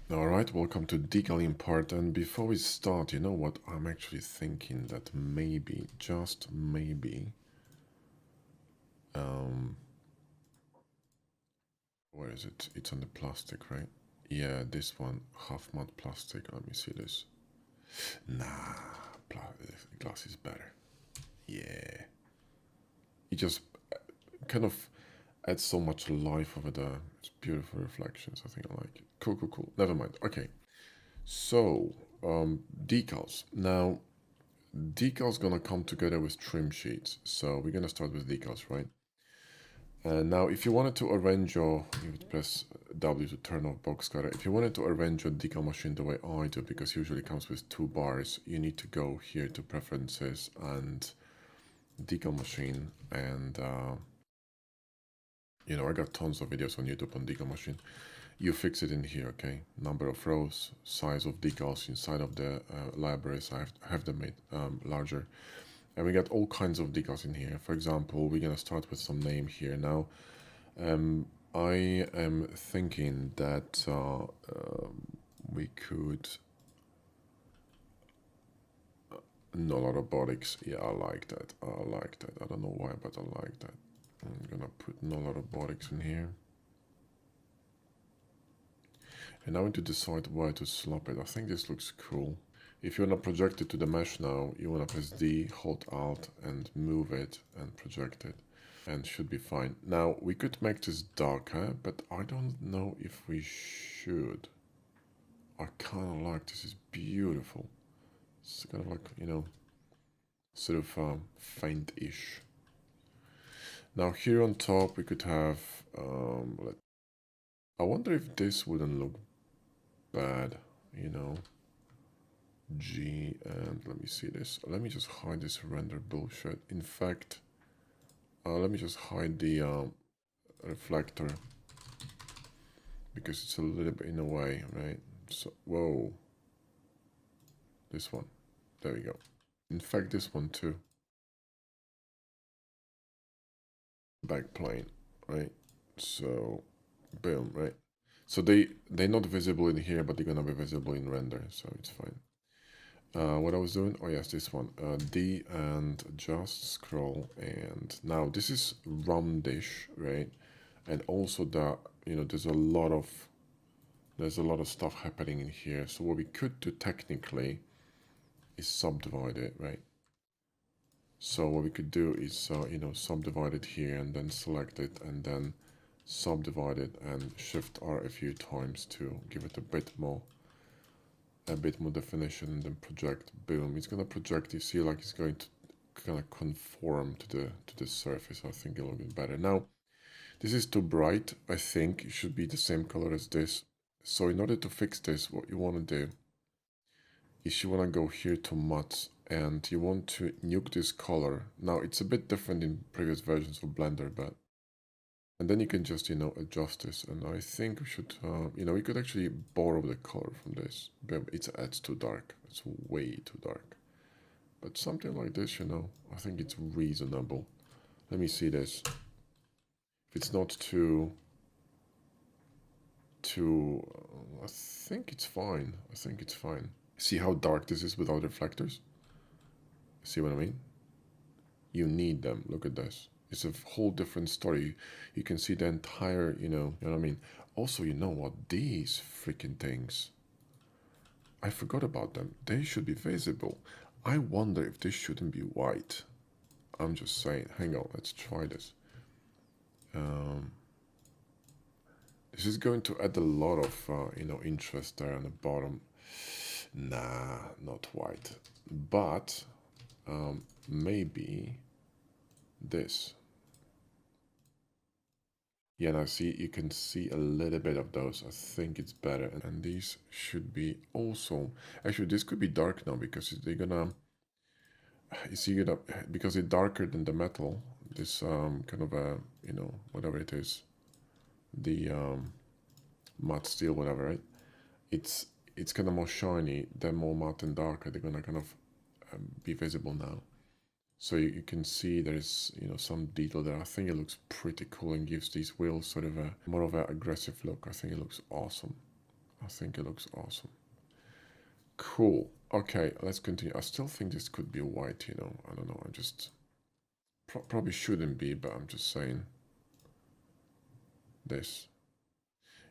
Alright, welcome to Decaling part, and before we start, you know what, I'm actually thinking that maybe, just maybe, um, where is it? It's on the plastic, right? Yeah, this one, half matte plastic, let me see this. Nah, glass is better. Yeah. It just kind of adds so much life over there. It's beautiful reflections, I think I like it. Cool, cool, cool. Never mind. Okay, so, decals. Now, decals gonna come together with trim sheets. So we're gonna start with decals, right? And now if you wanted to arrange your, you would press W to turn off box cutter. If you wanted to arrange your decal machine the way I do, because usually it comes with two bars, you need to go here to preferences and decal machine. And you know, I got tons of videos on YouTube on decal machine. You fix it in here, okay? Number of rows, size of decals inside of the libraries. I have them made larger. And we got all kinds of decals in here. For example, we're gonna start with some name here. Now, I am thinking that we could... No robotics. Yeah, I like that. I like that. I don't know why, but I like that. I'm gonna put no robotics in here. And now I need to decide where to slap it. I think this looks cool. If you want to project it to the mesh now, you want to press D, hold Alt, and move it and project it. And should be fine. Now, we could make this darker, but I don't know if we should. I kind of like this. Is beautiful. It's kind of like, you know, sort of faint-ish. Now, here on top, we could have... I wonder if this wouldn't look bad, you know. G, and let me see this. Let me just hide this render bullshit. In fact, let me just hide the reflector because it's a little bit in the way, right? So, whoa. This one. There we go. In fact, this one too. Backplane, right? So, boom, right? So they're not visible in here, but they're gonna be visible in render, so it's fine. What I was doing, oh yes, this one, D and just scroll, and now this is roundish, right? And also that, you know, there's a lot of stuff happening in here. So what we could do technically is subdivide it, right? So what we could do is, you know, subdivide it here and then select it and then subdivide it and shift R a few times to give it a bit more definition and then project. Boom, it's gonna project. You see, like it's going to kind of conform to the surface. I think it'll be better. Now, this is too bright. I think it should be the same color as this. So in order to fix this, what you want to do is you want to go here to matte and you want to nuke this color. Now it's a bit different in previous versions of Blender, but and then you can just, you know, adjust this. And I think we should, you know, we could actually borrow the color from this. But it's too dark. It's way too dark. But something like this, you know, I think it's reasonable. Let me see this. If it's not too, I think it's fine. I think it's fine. See how dark this is without reflectors? See what I mean? You need them. Look at this. It's a whole different story. You can see the entire, you know what I mean? Also, you know what? These freaking things, I forgot about them. They should be visible. I wonder if this shouldn't be white. I'm just saying. Hang on, let's try this. This is going to add a lot of, you know, interest there on the bottom. Nah, not white. But maybe this. Yeah, now see, you can see a little bit of those. I think it's better. And these should be also... Actually, this could be dark now because they're gonna... You see it up because it's darker than the metal. This kind of a, you know, whatever it is. The matte steel, whatever, right? It's kind of more shiny. They're more matte and darker. They're gonna kind of be visible now. So you can see there's, you know, some detail there. I think it looks pretty cool and gives these wheels sort of a more of an aggressive look. I think it looks awesome. I think it looks awesome. Cool. Okay, let's continue. I still think this could be white, you know. I don't know. I just probably shouldn't be, but I'm just saying this.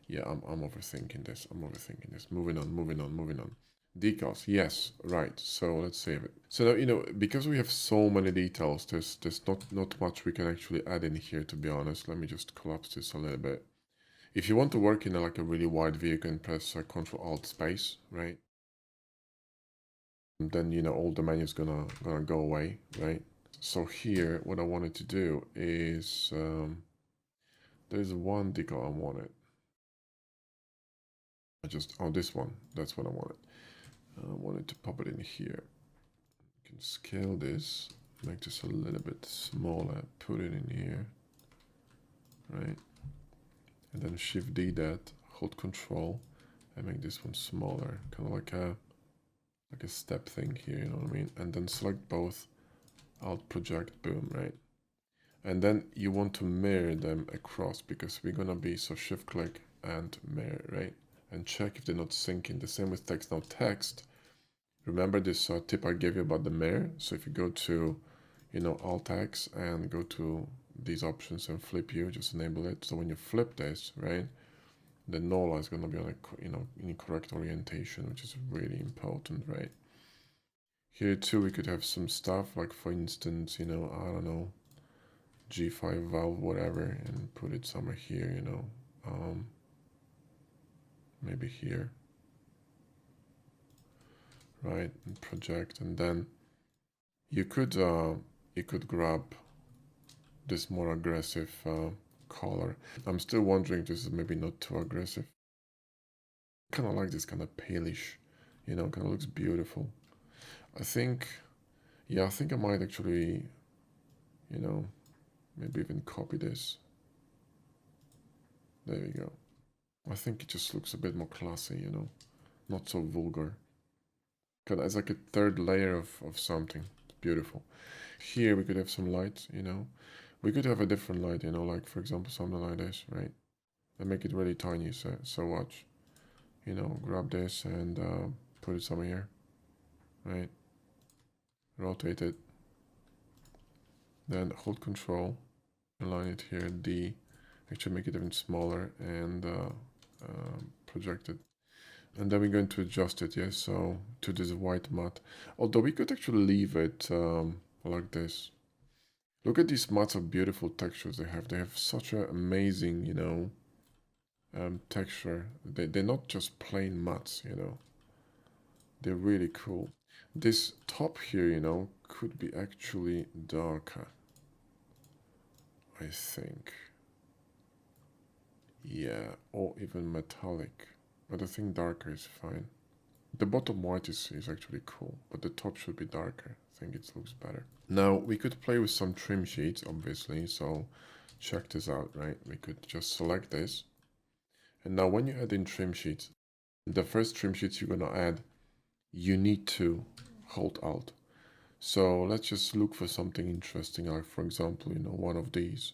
Yeah, I'm overthinking this. I'm overthinking this. Moving on, moving on, moving on. Decals, yes, right. So let's save it. So now, you know, because we have so many details, there's not much we can actually add in here, to be honest. Let me just collapse this a little bit. If you want to work in like a really wide view, you can press Control Alt Space, right? And then, you know, all the menu's gonna go away, right? So here, what I wanted to do is there's one decal I wanted. Oh, this one. That's what I wanted. I wanted to pop it in here. You can scale this, make this a little bit smaller, put it in here, right? And then Shift D that, hold Control, and make this one smaller, kind of like a step thing here, you know what I mean? And then select both, Alt Project, boom, right? And then you want to mirror them across because we're gonna be, so Shift click and mirror, right? And check if they're not syncing. The same with text. Now text, remember this tip I gave you about the mirror? So if you go to, you know, Alt X and go to these options and flip you, just enable it. So when you flip this, right, the null is gonna be on a, you know, in correct orientation, which is really important, right? Here too, we could have some stuff like, for instance, you know, I don't know, G5 valve, whatever, and put it somewhere here, you know, maybe here, right, and project, and then you could grab this more aggressive color. I'm still wondering if this is maybe not too aggressive. Kind of like this kind of palish, you know, kind of looks beautiful. I think, yeah, I think I might actually, you know, maybe even copy this. There we go. I think it just looks a bit more classy, you know, not so vulgar. It's like a third layer of something. It's beautiful. Here we could have some light, you know. We could have a different light, you know, like for example something like this, right? And make it really tiny. So watch, you know, grab this and put it somewhere here, right? Rotate it. Then hold Control, align it here, D. Actually make it even smaller and project it. And then we're going to adjust it, yes, so to this white matte. Although we could actually leave it like this. Look at these mattes of beautiful textures they have. They have such an amazing, you know, texture. They're not just plain mattes, you know. They're really cool. This top here, you know, could be actually darker, I think. Yeah, or even metallic. But I think darker is fine. The bottom white is actually cool, but the top should be darker. I think it looks better. Now, we could play with some trim sheets, obviously, so check this out, right? We could just select this. And now when you add in trim sheets, the first trim sheets you're gonna add, you need to hold Alt. So let's just look for something interesting, like for example, you know, one of these.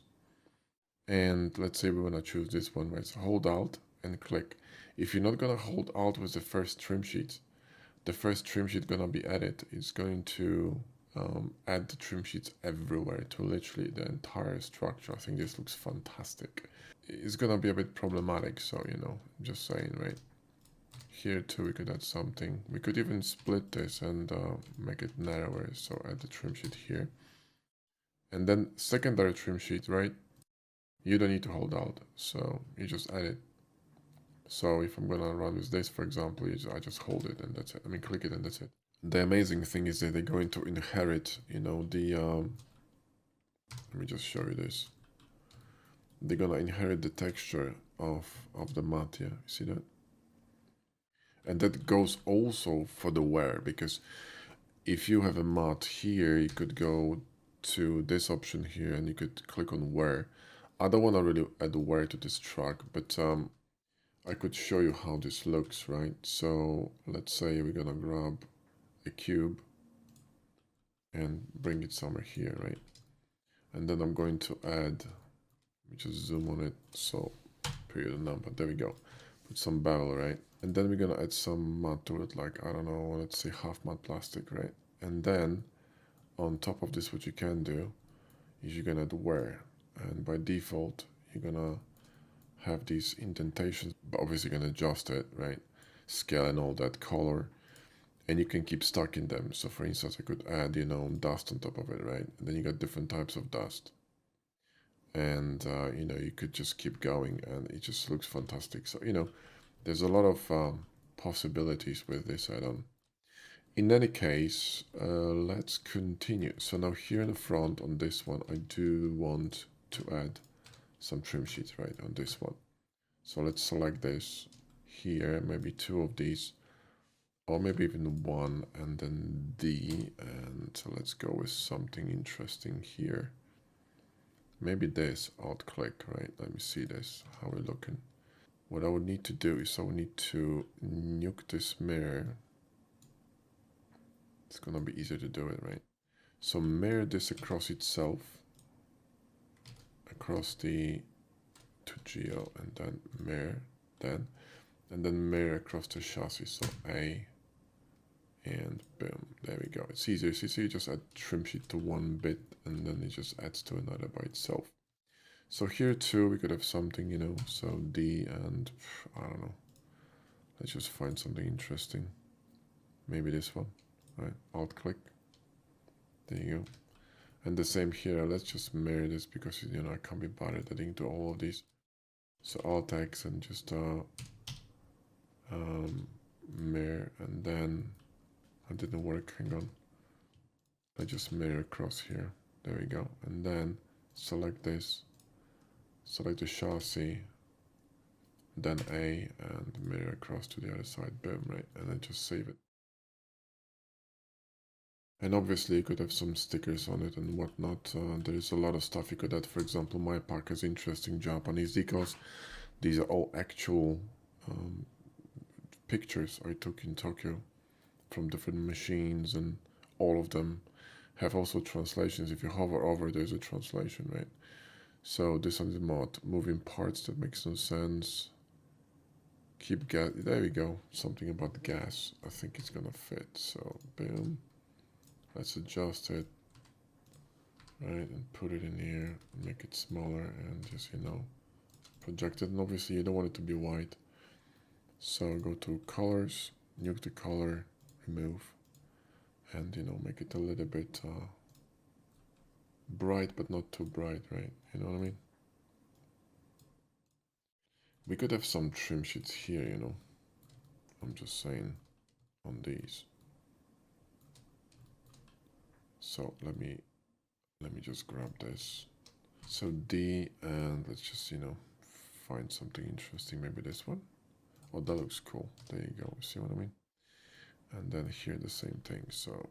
And let's say we want to choose this one, right? So hold Alt and click. If you're not gonna hold Alt with the first trim sheet, the first trim sheet gonna be added is going to add the trim sheets everywhere to literally the entire structure. I think this looks fantastic. It's gonna be a bit problematic, so you know, just saying, right? Here too, we could add something. We could even split this and make it narrower. So add the trim sheet here. And then secondary trim sheet, right? You don't need to hold Alt, so you just add it. So if I'm gonna run with this, for example, I just hold it and that's it. I mean, click it and that's it. The amazing thing is that they're going to inherit, you know, the, let me just show you this. They're gonna inherit the texture of the matte, yeah, you see that? And that goes also for the wear, because if you have a matte here, you could go to this option here and you could click on wear. I don't want to really add wear to this track, but I could show you how this looks, right? So let's say we're gonna grab a cube and bring it somewhere here, right? And then I'm going to add, let me just zoom on it, so period number, there we go. Put some bevel, right? And then we're gonna add some mud to it, like, I don't know, let's say half mud plastic, right? And then on top of this, what you can do is you're gonna do wear. And by default, you're gonna have these indentations, but obviously you're gonna adjust it, right? Scale and all that, color, and you can keep stacking them. So for instance, I could add, you know, dust on top of it, right? And then you got different types of dust. And, you know, you could just keep going and it just looks fantastic. So, you know, there's a lot of possibilities with this add-on. In any case, let's continue. So now here in the front on this one, I do want to add some trim sheets, right, on this one. So let's select this here, maybe two of these, or maybe even one, and then D, and so let's go with something interesting here. Maybe this, alt click, right? Let me see this, how we're looking. What I would need to do is I would need to nuke this mirror. It's gonna be easier to do it, right? So mirror this across itself, across the to geo, and then mirror, and then mirror across the chassis. So A, and boom, there we go. It's easier. So you just add trim sheet to one bit, and then it just adds to another by itself. So here too, we could have something, you know, so D and, I don't know. Let's just find something interesting. Maybe this one, right? Alt click. There you go. And the same here, let's just mirror this because, you know, I can't be bothered adding to all of these. So Alt X and just mirror, and then it didn't work, hang on. I just mirror across here, there we go. And then select this, select the chassis, then A, and mirror across to the other side, boom, right? And then just save it. And obviously you could have some stickers on it and whatnot. There is a lot of stuff you could add. For example, my pack has interesting Japanese decals. These are all actual pictures I took in Tokyo from different machines, and all of them have also translations. If you hover over, there's a translation, right? So this one is mod, moving parts that makes no sense. Keep gas, there we go, something about the gas. I think it's gonna fit, so boom. Let's adjust it, right, and put it in here, make it smaller, and just, you know, project it. And obviously you don't want it to be white. So go to colors, nuke the color, remove, and, you know, make it a little bit bright, but not too bright, right? You know what I mean? We could have some trim sheets here, you know. I'm just saying, on these. So let me just grab this. So D, and let's just, you know, find something interesting. Maybe this one. Oh, that looks cool. There you go. See what I mean? And then here the same thing. So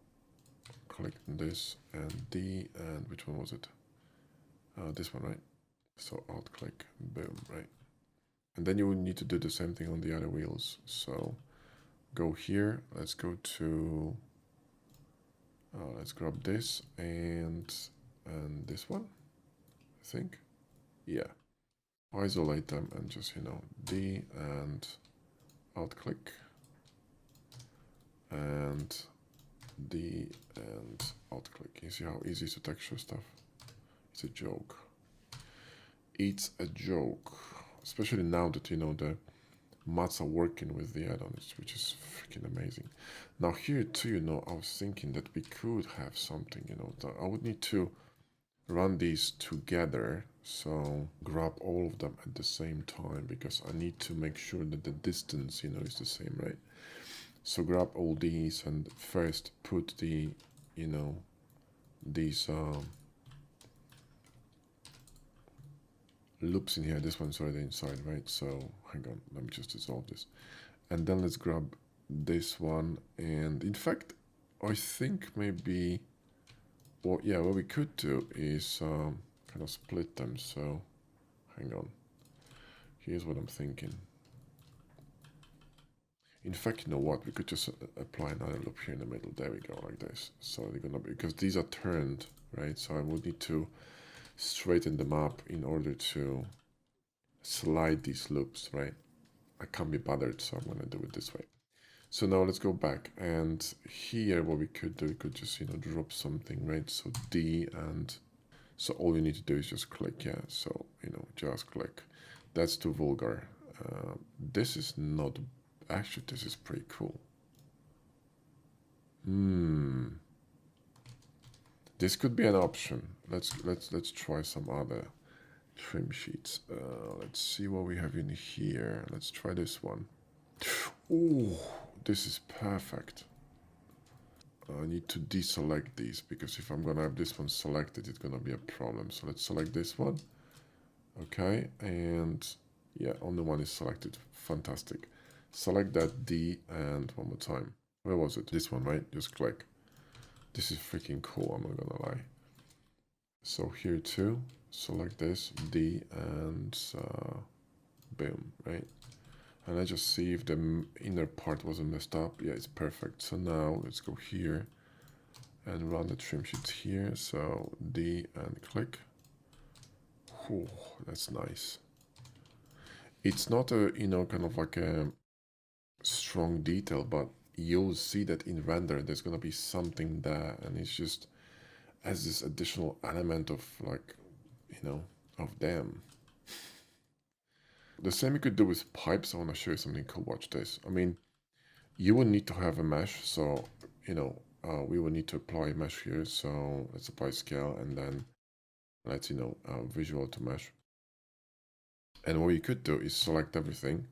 click on this and D, and which one was it? This one, right? So alt click, boom, right? And then you will need to do the same thing on the other wheels. So go here. Let's go to. Let's grab this and this one. I think, yeah. Isolate them and just, you know, D and alt click and D and alt click. You see how easy to texture stuff? It's a joke. It's a joke, especially now that, you know, the mods are working with the add-ons, which is freaking amazing. Now here too, you know, I was thinking that we could have something, you know, that I would need to run these together. So grab all of them at the same time, because I need to make sure that the distance, you know, is the same, right? So grab all these and first put the, you know, these loops in here. This one's already inside, right? So hang on, let me just dissolve this. And then let's grab this one. And in fact, I think maybe, well, yeah, what we could do is kind of split them. So hang on. Here's what I'm thinking. In fact, you know what? We could just apply another loop here in the middle. There we go, like this. So they're gonna be, because these are turned, right? So I would need to straighten them up in order to slide these loops, right? I can't be bothered, so I'm gonna do it this way. So now let's go back, and here what we could do, we could just, you know, drop something, right? So D, and so all you need to do is just click, yeah. So, you know, just click. That's too vulgar. This is not, actually, this is pretty cool. This could be an option. Let's try some other trim sheets. Let's see what we have in here. Let's try this one. Oh, this is perfect. I need to deselect these because if I'm gonna have this one selected, it's gonna be a problem. So let's select this one. Okay, and yeah, only one is selected. Fantastic. Select that D, and one more time. Where was it? This one, right? Just click. This is freaking cool, I'm not gonna lie. So here too, select this D, and boom, right? And I just see if the inner part wasn't messed up. Yeah, it's perfect. So now let's go here and run the trim sheet here. So D and click. Whew, that's nice. It's not a, you know, kind of like a strong detail, but you'll see that in render there's gonna be something there, and it's just as this additional element of like, you know, of them. The same you could do with pipes. I want to show you something cool. Watch this. I mean, you will need to have a mesh, so you know we will need to apply a mesh here. So let's apply scale, and then let's, you know, visual to mesh. And what you could do is select everything,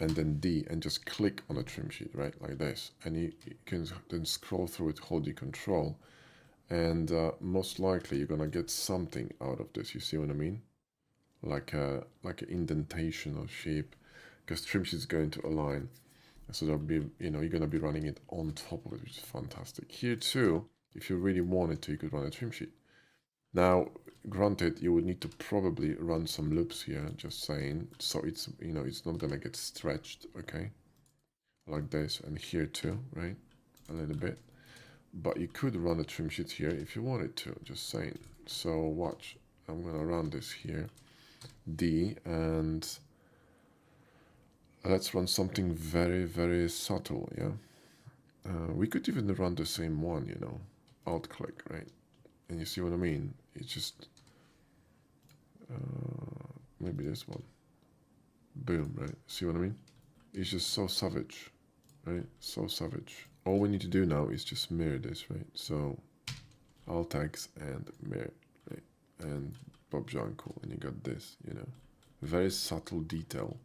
and then D, and just click on the trim sheet, right, like this, and you can then scroll through it, hold the control, and most likely you're gonna get something out of this. You see what I mean? Like an indentation or shape, because trim sheet is going to align. So there'll be, you know, you're going to be running it on top of it, which is fantastic. Here too, if you really wanted to, you could run a trim sheet. Now, granted, you would need to probably run some loops here, just saying, so it's, you know, it's not going to get stretched, okay? Like this, and here too, right? A little bit. But you could run a trim sheet here if you wanted to, just saying. So watch, I'm going to run this here, D, and let's run something very, very subtle, yeah? We could even run the same one, you know, alt click, right? And you see what I mean? It's just, maybe this one. Boom, right? See what I mean? It's just so savage, right? So savage. All we need to do now is just mirror this, right? So alt X and mirror, right? And Bob Janko, and you got this, you know, very subtle detail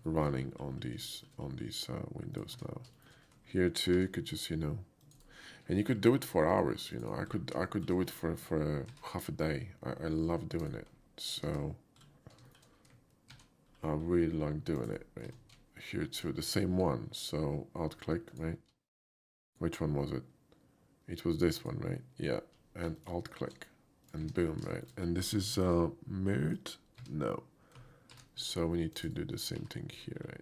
running on these windows now. Here too, you could just, you know, and you could do it for hours, you know. I could do it for half a day. I love doing it. So I really like doing it, right? Here too, the same one. So alt click, right? Which one was it? It was this one, right? Yeah. And alt click. And boom, right? And this is mirrored? No. So we need to do the same thing here, right?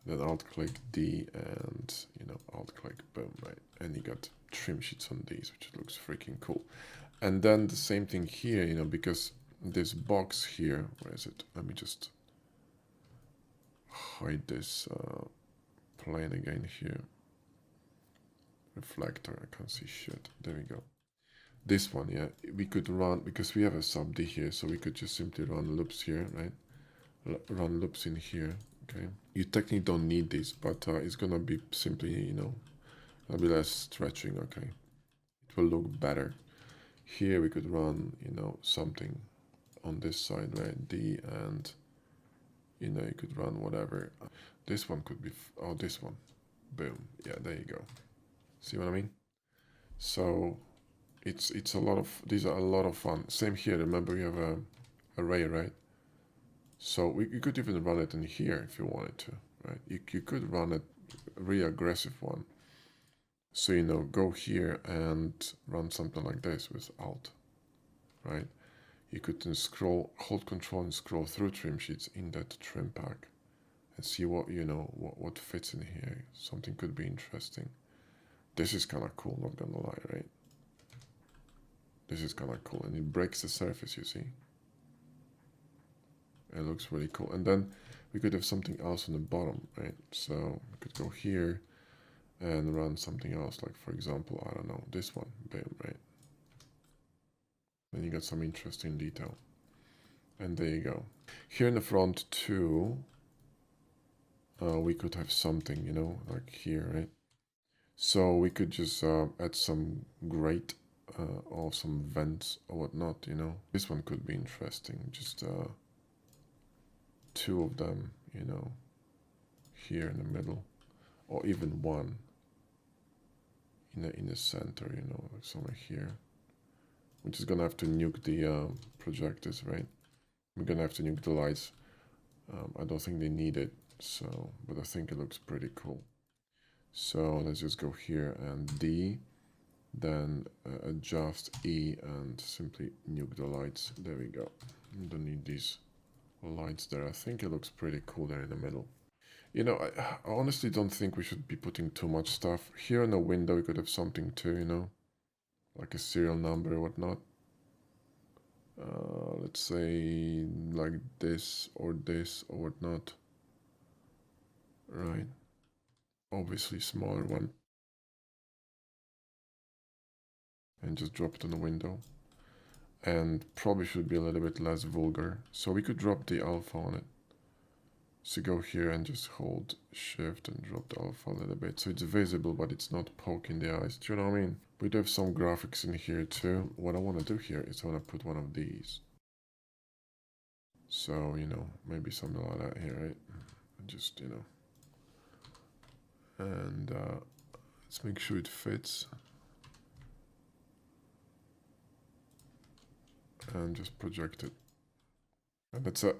Then alt click D, and, you know, alt click, boom, right? And you got trim sheets on these, which looks freaking cool. And then the same thing here, you know, because this box here, where is it? Let me just hide this plane again here. Reflector, I can't see shit. There we go. This one, yeah, we could run, because we have a sub D here, so we could just simply run loops here, right? Run loops in here, okay? You technically don't need this, but it's gonna be simply, you know, a bit less stretching, okay? It will look better. Here we could run, you know, something on this side, right? D, and, you know, you could run whatever. This one could be, oh, this one. Boom. Yeah, there you go. See what I mean? So it's a lot of, these are a lot of fun. Same here. Remember, we have a array, right? So you could even run it in here if you wanted to, right? You could run a really aggressive one. So, you know, go here and run something like this with alt, right? You could then scroll, hold control and scroll through trim sheets in that trim pack and see what, you know, what fits in here. Something could be interesting. This is kind of cool, not gonna lie, right? This is kind of cool, and it breaks the surface, you see? It looks really cool. And then we could have something else on the bottom, right? So we could go here and run something else, like for example, I don't know, this one, bam, right? Then you got some interesting detail. And there you go. Here in the front too, we could have something, you know, like here, right? So we could just add some grate or some vents or whatnot, you know. This one could be interesting, just two of them, you know, here in the middle, or even one in the center, you know, like somewhere here. We're just gonna have to nuke the projectors, right? We're gonna have to nuke the lights. I don't think they need it, so, but I think it looks pretty cool. So let's just go here and D, then adjust E and simply nuke the lights. There we go. Don't need these lights there. I think it looks pretty cool there in the middle. You know, I honestly don't think we should be putting too much stuff. Here in the window we could have something too, you know, like a serial number or whatnot. Let's say like this or whatnot. Right. Obviously smaller one. And just drop it on the window. And probably should be a little bit less vulgar. So we could drop the alpha on it. So go here and just hold shift and drop the alpha a little bit. So it's visible, but it's not poking the eyes. Do you know what I mean? We do have some graphics in here too. What I want to do here is I want to put one of these. So, you know, maybe something like that here, right? Just, you know. And let's make sure it fits. And just project it. And that's a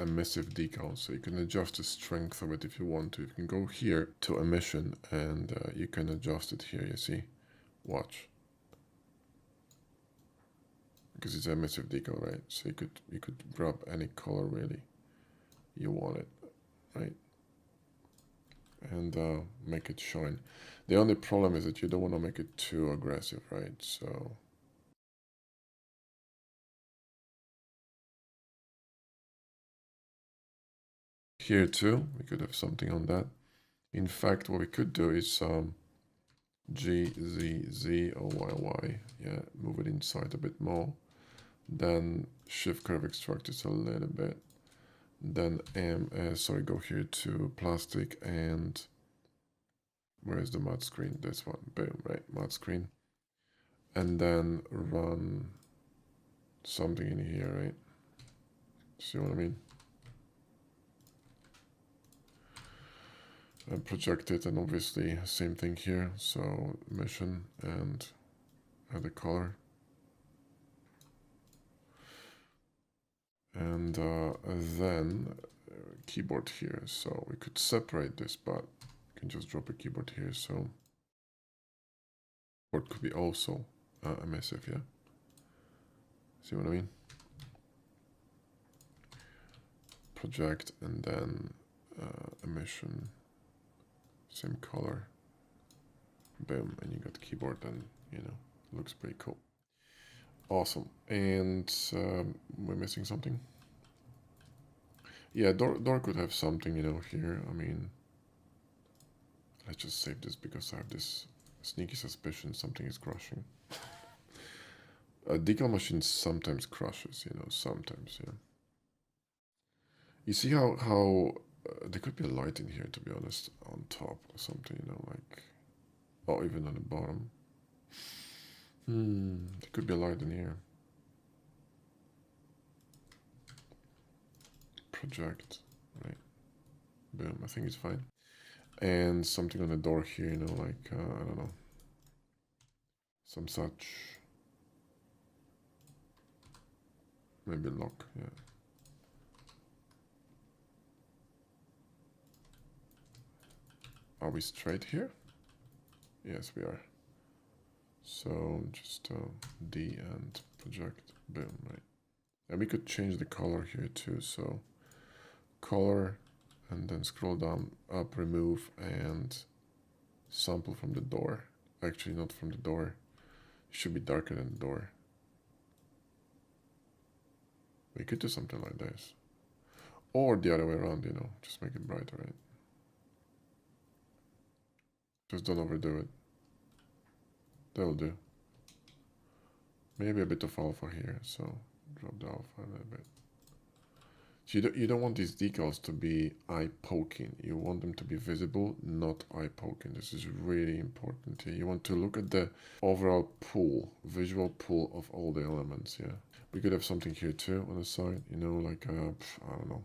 emissive decal, so you can adjust the strength of it if you want to. You can go here to emission and you can adjust it here, you see. Watch. Because it's emissive decal, right? So you could grab any color really you want it, right? And make it shine. The only problem is that you don't want to make it too aggressive, right? So here too, we could have something on that. In fact, what we could do is G, Z, Z, O, Y, Y. Yeah, move it inside a bit more. Then shift curve extract it a little bit. Then sorry, go here to plastic and where is the matte screen? This one, boom, right, matte screen. And then run something in here, right? See what I mean? And project it, and obviously same thing here. So emission and add a color. And then keyboard here. So we could separate this, but you can just drop a keyboard here. So keyboard could be also emissive, yeah. See what I mean? Project and then emission, same color. Boom, and you got keyboard, and you know, looks pretty cool. Awesome. And we're missing something. Yeah, door could have something, you know, here. I mean, let's just save this because I have this sneaky suspicion something is crashing. A decal machine sometimes crashes, you know, sometimes, yeah. You see how there could be a light in here, to be honest, on top or something, you know, like, or even on the bottom. There could be a light in here. Project, right? Boom, I think it's fine. And something on the door here, you know, like, I don't know, some such, maybe lock, yeah. Are we straight here? Yes, we are. So just D and project, boom, right? And we could change the color here too. So color, and then scroll down, up, remove, and sample from the door. Actually, not from the door. It should be darker than the door. We could do something like this. Or the other way around, you know, just make it brighter, right? Just don't overdo it. That'll do. Maybe a bit of alpha here, so drop the alpha a little bit. So you don't want these decals to be eye-poking. You want them to be visible, not eye-poking. This is really important here. You want to look at the overall pool, visual pool of all the elements, yeah. We could have something here too on the side, you know, like, I don't know,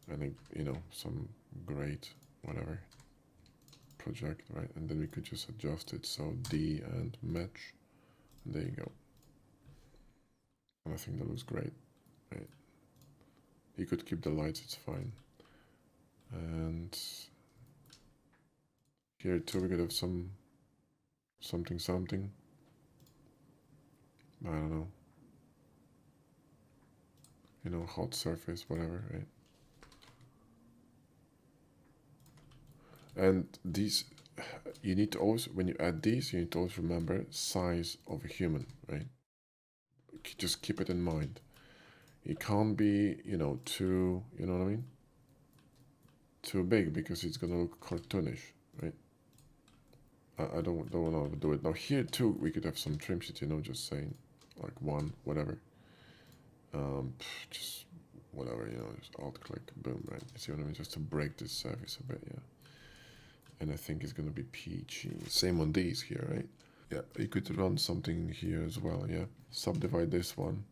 I think, you know, some great, whatever, project, right? And then we could just adjust it, so D and match, and there you go. And I think that looks great, right? You could keep the lights, it's fine. And here too we could have something. I don't know. You know, hot surface, whatever, right? And these, you need to always, when you add these, you need to always remember size of a human, right? Just keep it in mind. It can't be, you know, too, you know what I mean? Too big, because it's gonna look cartoonish, right? I don't want to do it. Now here too, we could have some trim sheet, you know, just saying, like one, whatever. Just whatever, you know, just alt click, boom, right? You see what I mean? Just to break this surface a bit, yeah. And I think it's gonna be peachy. Same on these here, right? Yeah, you could run something here as well, yeah. Subdivide this one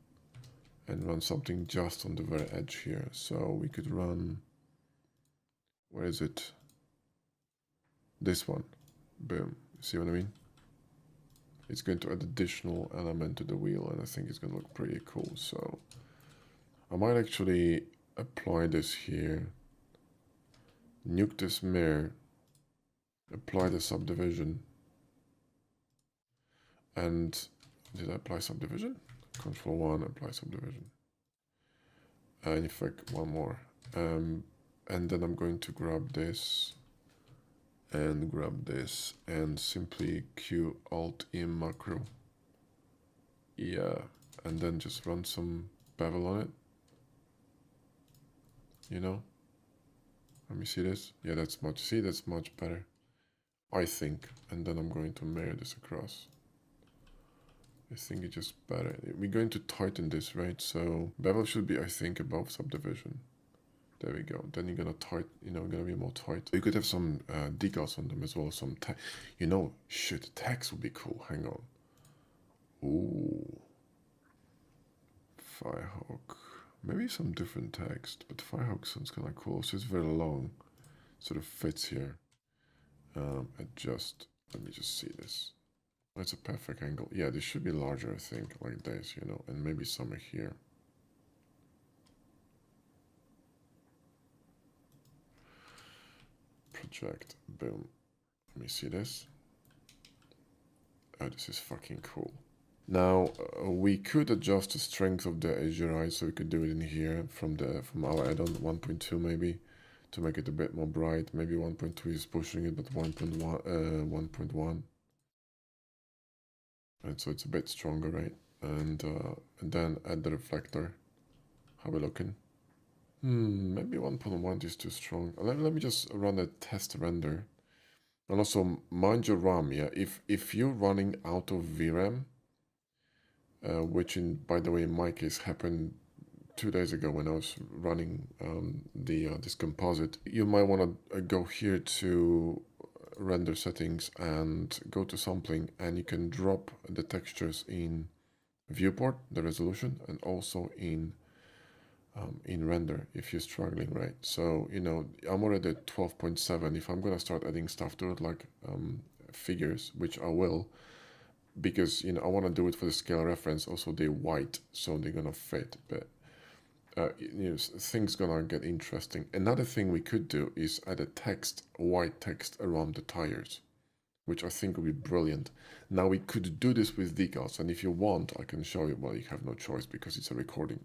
and run something just on the very edge here. So we could run, where is it? This one, boom. See what I mean? It's going to add additional element to the wheel, and I think it's gonna look pretty cool. So I might actually apply this here, nuke this mirror, apply the subdivision, and did I apply subdivision? Control 1, apply subdivision. And in fact, one more. And then I'm going to grab this and simply Q Alt in macro. Yeah, and then just run some bevel on it. You know? Let me see this. Yeah, that's much better, I think. And then I'm going to mirror this across. I think it's just better. We're going to tighten this, right? So bevel should be, I think, above subdivision. There we go. Then you're gonna gonna be more tight. You could have some decals on them as well. Some you know, shit, text would be cool. Hang on. Ooh. Firehawk. Maybe some different text, but Firehawk sounds kind of cool. So it's very long. Sort of fits here. Adjust. Let me just see this. That's a perfect angle. Yeah, this should be larger, I think, like this, you know, and maybe somewhere here. Project. Boom. Let me see this. Oh, this is fucking cool. Now we could adjust the strength of the HDRI, so we could do it in here from our add-on 1.2 maybe, to make it a bit more bright. Maybe 1.2 is pushing it, but 1.1. And so it's a bit stronger, right? And then add the reflector. How we looking? Maybe 1.1 is too strong. Let me just run a test render. And also mind your RAM, yeah. If you're running out of VRAM, which by the way, in my case happened 2 days ago when I was running this composite, you might want to go here to render settings and go to sampling, and you can drop the textures in viewport, the resolution, and also in render if you're struggling, right? So, you know, I'm already at 12.7. If I'm gonna start adding stuff to it, like figures, which I will, because, you know, I want to do it for the scale reference. Also, they're white, so they're gonna fit, but you know, things gonna get interesting. Another thing we could do is add a white text around the tires, which I think would be brilliant. Now we could do this with decals, and if you want, I can show you. Well, you have no choice because it's a recording.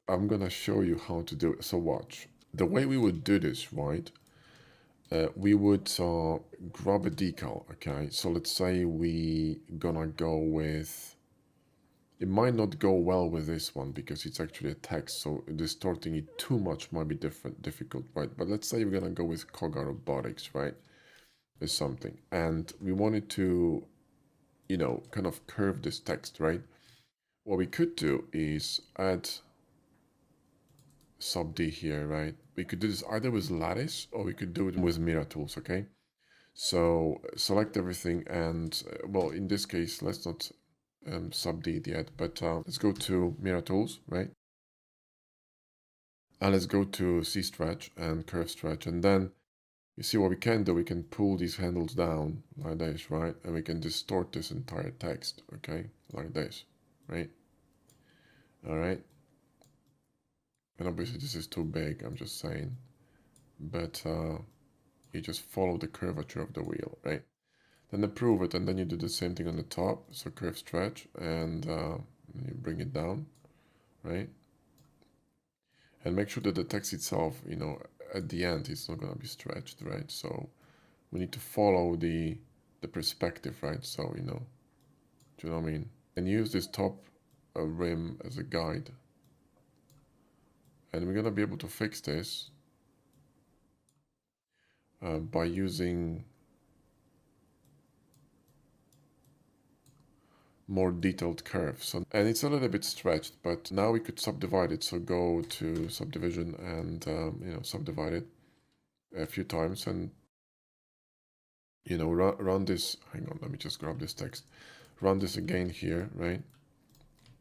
I'm gonna show you how to do it. So watch. The way we would do this, right? We would grab a decal, okay? So let's say we gonna go with It might not go well with this one because it's actually a text, so distorting it too much might be difficult, right? But let's say we're gonna go with Koga Robotics, right? Or something, and we wanted to, you know, kind of curve this text, right? What we could do is add sub D here, right? We could do this either with lattice or we could do it with Mira tools, okay? So select everything and, well, in this case, let's not sub D it yet, but let's go to Mira tools, right? And let's go to C stretch and curve stretch. And then you see what we can do. We can pull these handles down like this, right? And we can distort this entire text, okay? Like this, right? All right. And obviously this is too big, I'm just saying. But you just follow the curvature of the wheel, right? Then approve it, and then you do the same thing on the top. So curve stretch, and you bring it down, right? And make sure that the text itself, you know, at the end, it's not gonna be stretched, right? So we need to follow the perspective, right? So, you know, do you know what I mean? And use this top rim as a guide. And we're gonna be able to fix this by using more detailed curves. So, and it's a little bit stretched, but now we could subdivide it. So go to subdivision and, you know, subdivide it a few times and, you know, run this. Hang on, let me just grab this text. Run this again here, right?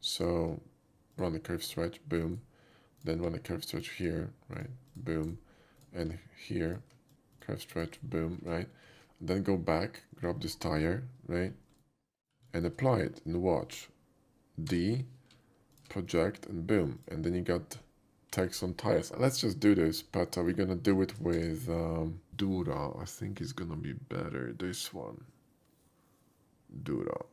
So run the curve stretch, boom. Then run the curve stretch here, right? Boom. And here, curve stretch, boom, right? And then go back, grab this tire, right? And apply it and watch. D, project, and boom. And then you got text on tires. Let's just do this, but we're gonna do it with Dura. I think it's gonna be better. This one. Dura.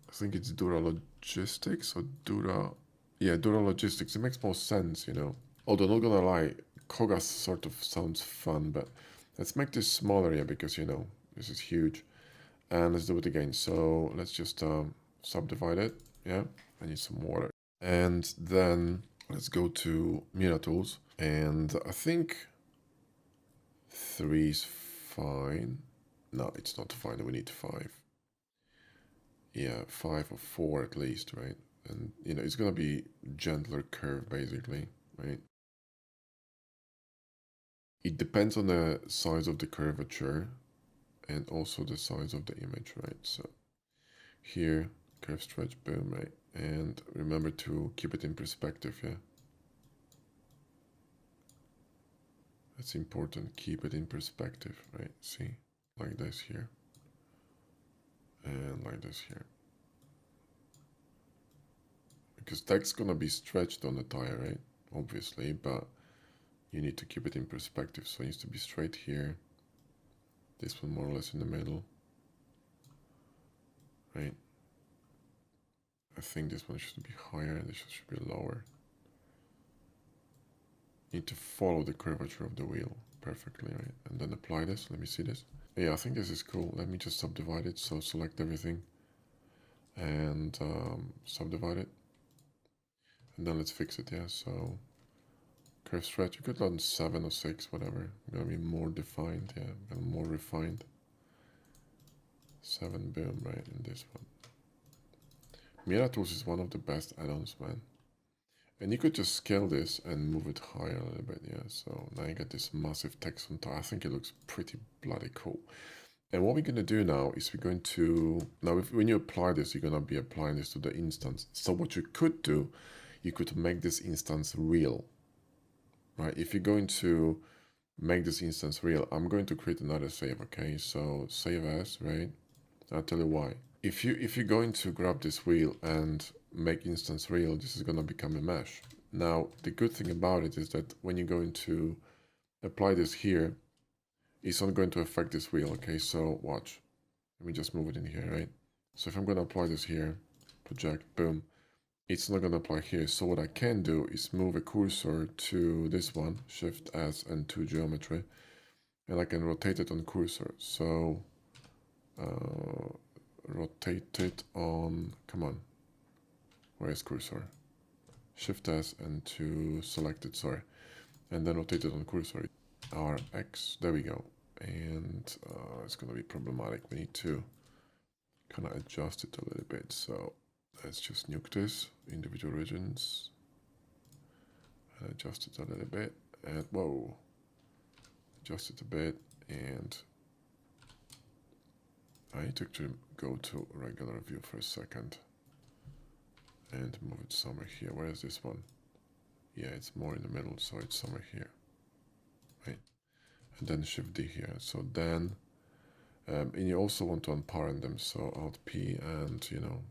I think it's Dura Logistics or Dura. Yeah, Dura Logistics. It makes more sense, you know. Although, not gonna lie, Koga sort of sounds fun, but let's make this smaller here because, you know, this is huge. And let's do it again. So let's just subdivide it. Yeah, I need some water. And then let's go to Mira tools. And I think 3 is fine. No, it's not fine. We need 5. Yeah, 5 or 4 at least, right? And, you know, it's gonna be gentler curve basically, right? It depends on the size of the curvature and also the size of the image, right? So here, curve stretch, boom, right? And remember to keep it in perspective, yeah? That's important, keep it in perspective, right? See, like this here, and like this here. Because text gonna be stretched on the tire, right? Obviously, but you need to keep it in perspective. So it needs to be straight here. This one more or less in the middle, right? I think this one should be higher and this should be lower. Need to follow the curvature of the wheel perfectly, right? And then apply this. Let me see this. Yeah, I think this is cool. Let me just subdivide it. So select everything and subdivide it. And then let's fix it, yeah. So curve stretch, you could run 7 or 6, whatever. Gonna be more defined, yeah, more refined. 7, boom, right, in this one. Mira Tools is one of the best add-ons, man. And you could just scale this and move it higher a little bit, yeah. So now you got this massive text on top. I think it looks pretty bloody cool. And what we're going to do now is we're going to, now when you apply this, you're going to be applying this to the instance. So what you could do, you could make this instance real, right? If you're going to make this instance real, I'm going to create another save, okay? So save as, right? I'll tell you why. If you're going to grab this wheel and make instance real, this is going to become a mesh. Now, the good thing about it is that when you're going to apply this here, it's not going to affect this wheel, okay? So watch. Let me just move it in here, right? So if I'm going to apply this here, project, boom, it's not going to apply here. So what I can do is move a cursor to this one, Shift S and to geometry, and I can rotate it on cursor. So rotate it on, come on, where is cursor? Shift S and to select it, sorry. And then rotate it on cursor. RX, there we go. And it's gonna be problematic. We need to kind of adjust it a little bit. So let's just nuke this, individual regions, and adjust it a little bit. And whoa, adjust it a bit. And I need to actually go to regular view for a second and move it somewhere here. Where is this one? Yeah, it's more in the middle, so it's somewhere here, right? And then Shift D here. So then, and you also want to unparent them. So Alt P and, you know,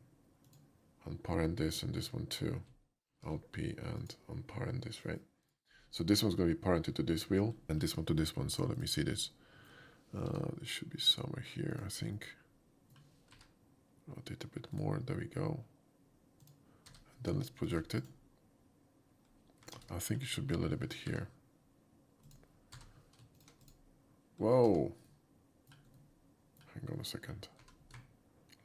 unparent this and this one too. Alt P and unparent this, right? So this one's going to be parented to this wheel and this one to this one. So let me see this. This should be somewhere here, I think. Rotate a bit more. There we go. And then let's project it. I think it should be a little bit here. Whoa. Hang on a second.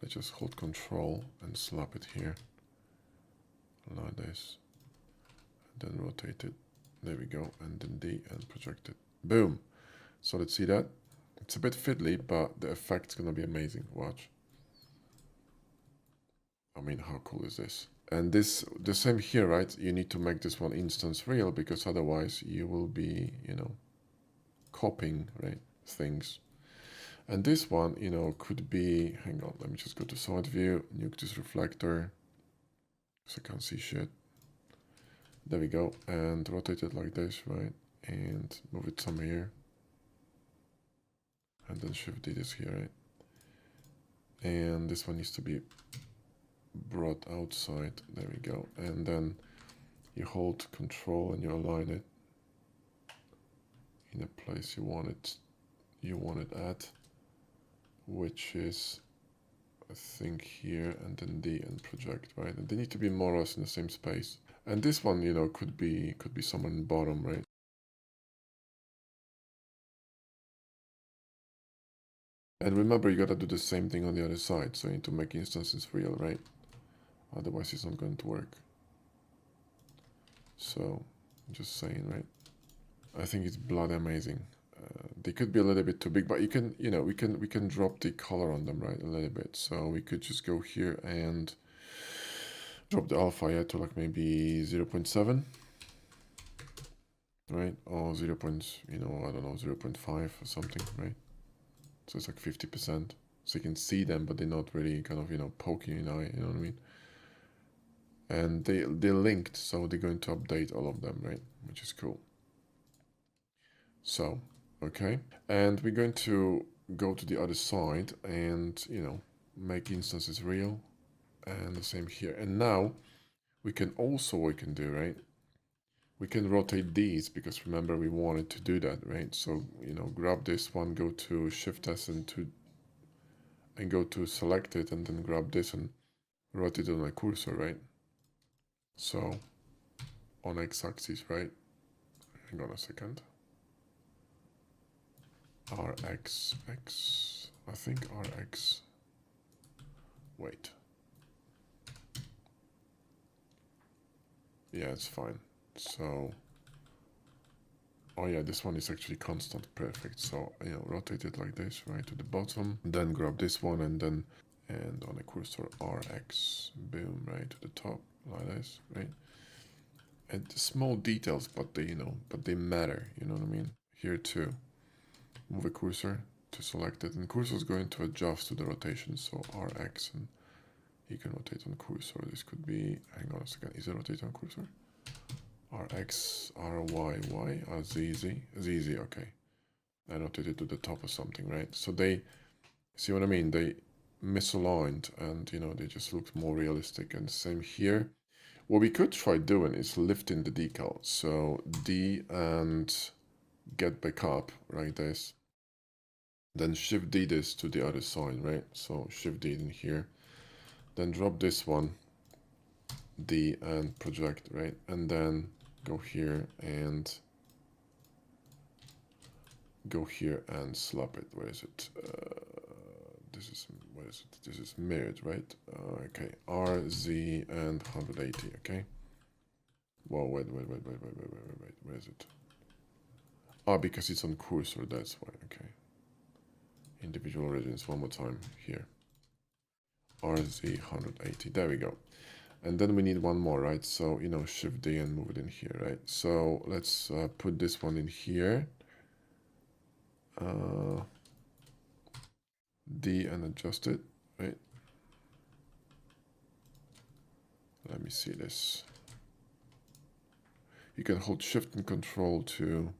Let's just hold Control and slap it here. Like this. And then rotate it. There we go. And then D and project it. Boom. So let's see that. It's a bit fiddly, but the effect's gonna be amazing. Watch. I mean, how cool is this? And this, the same here, right? You need to make this one instance real because otherwise you will be, you know, copying, right, things. And this one, you know, could be, hang on, let me just go to solid view, nuke this reflector, so I can't see shit. There we go, and rotate it like this, right? And move it somewhere here. And then Shift D this here, right? And this one needs to be brought outside. There we go. And then you hold Control and you align it in a place you want it at, which is, I think, here, and then D and project, right? And they need to be more or less in the same space. And this one, you know, could be somewhere in the bottom, right? And remember, you gotta do the same thing on the other side. So you need to make instances real, right? Otherwise, it's not going to work. So, just saying, right? I think it's bloody amazing. They could be a little bit too big, but you can, you know, we can drop the color on them, right, a little bit. So we could just go here and drop the alpha, yeah, to like maybe 0.7, right, or 0. You know, I don't know, 0.5 or something, right? So it's like 50%. So you can see them, but they're not really kind of, you know, poking in the eye, you know what I mean? And they're linked, so they're going to update all of them, right? Which is cool. So, okay. And we're going to go to the other side and, you know, make instances real. And the same here. And now we can also, what we can do, right? We can rotate these because remember we wanted to do that, right? So, you know, grab this one, go to Shift S and go to select it, and then grab this and rotate it on a cursor, right? So on X-axis, right? Hang on a second. RX, X, I think RX. Wait. Yeah, it's fine. So, oh yeah, this one is actually constant, perfect. So, you know, rotate it like this, right, to the bottom. Then grab this one and then, and on a cursor RX, boom, right, to the top, like this, right? And small details, but they, you know, but they matter, you know what I mean? Here too, move a cursor to select it, and cursor is going to adjust to the rotation, so RX, and you can rotate on cursor. This could be, hang on a second, is it rotate on cursor? RX, RYY, ZZ, okay. I rotate it to the top or something, right? So they, see what I mean? They misaligned and, you know, they just look more realistic. And same here. What we could try doing is lifting the decal. So D and get back up, right, this. Then Shift D this to the other side, right? So Shift D in here. Then drop this one, D and project, right? And then go here and slap it. Where is it? this is, what is it? This is mirrored, right? Okay, RZ and 180, okay? Whoa, wait, where is it? Oh, because it's on cursor, that's why, okay. Individual origins, one more time, here. RZ 180, there we go. And then we need one more, right? So, you know, Shift D and move it in here, right? So let's put this one in here. D and adjust it, right? Let me see this. You can hold Shift and Control to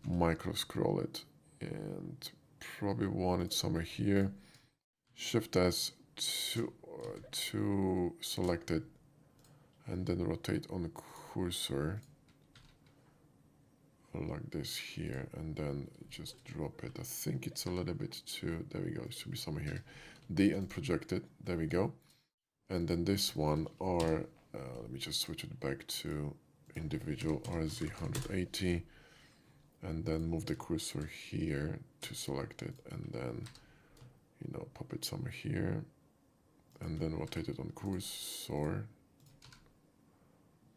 micro scroll it, and probably want it somewhere here. Shift S to select it, and then rotate on the cursor like this here, and then just drop it. I think it's a little bit too, there we go, it should be somewhere here. D and project it, there we go. And then this one, let me just switch it back to individual RZ 180, and then move the cursor here to select it, and then, you know, pop it somewhere here, and then rotate it on cursor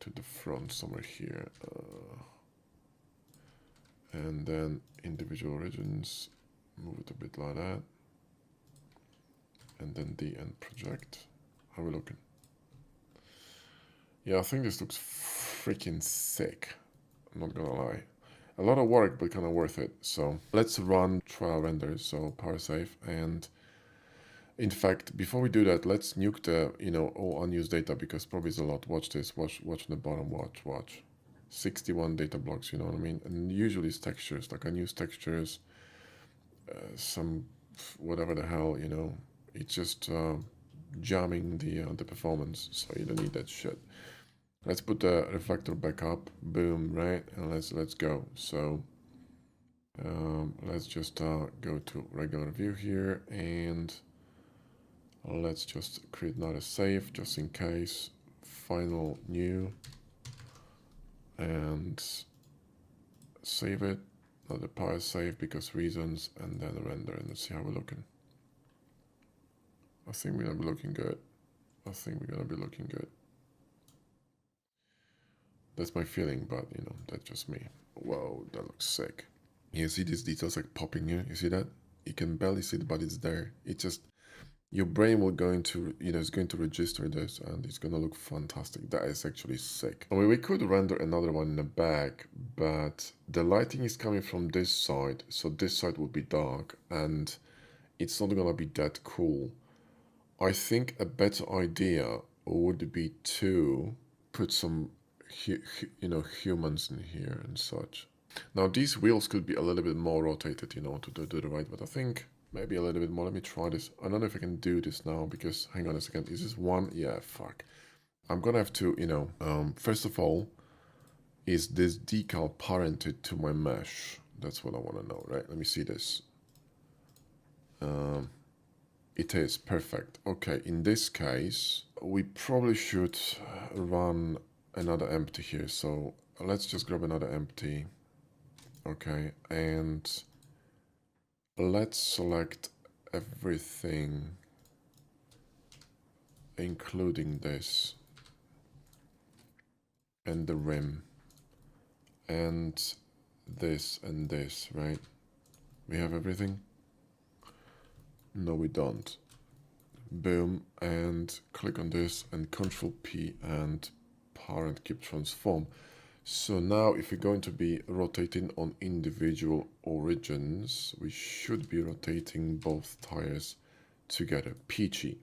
to the front somewhere here. And then individual origins, move it a bit like that, and then D and project. How are we looking? Yeah, I think this looks freaking sick, I'm not gonna lie. A lot of work, but kind of worth it. So let's run trial render, so power save. And in fact, before we do that, let's nuke the, you know, all unused data, because probably is a lot. Watch this, watch on the bottom, watch. 61 data blocks, you know what I mean? And usually it's textures, like unused textures, some whatever the hell, you know, it's just jamming the performance, so you don't need that shit. Let's put the reflector back up, boom, right? And let's go. So let's just go to regular view here, and let's just create another save just in case. Final new, and save it. Another power save because reasons, and then render, and let's see how we're looking. I think we're gonna be looking good. That's my feeling, but you know, that's just me. Whoa, that looks sick. You see these details like popping here? You see that? You can barely see it, but it's there. It just, your brain will go into, you know, it's going to register this, and it's gonna look fantastic. That is actually sick. I mean, we could render another one in the back, but the lighting is coming from this side, so this side will be dark, and it's not gonna be that cool. I think a better idea would be to put some, you know, humans in here and such. Now these wheels could be a little bit more rotated, you know, to the right, but I think maybe a little bit more. Let me try this. I don't know if I can do this now, because hang on a second. Is this one? Yeah, fuck. I'm gonna have to, you know, first of all, is this decal parented to my mesh? That's what I want to know, right? Let me see this. It is perfect. Okay, in this case, we probably should run another empty here. So let's just grab another empty. Okay, and let's select everything, including this, and the rim, and this, right? We have everything? No, we don't. Boom, and click on this, and Control P and parent keep transform. So now if we're going to be rotating on individual origins, we should be rotating both tires together. Peachy.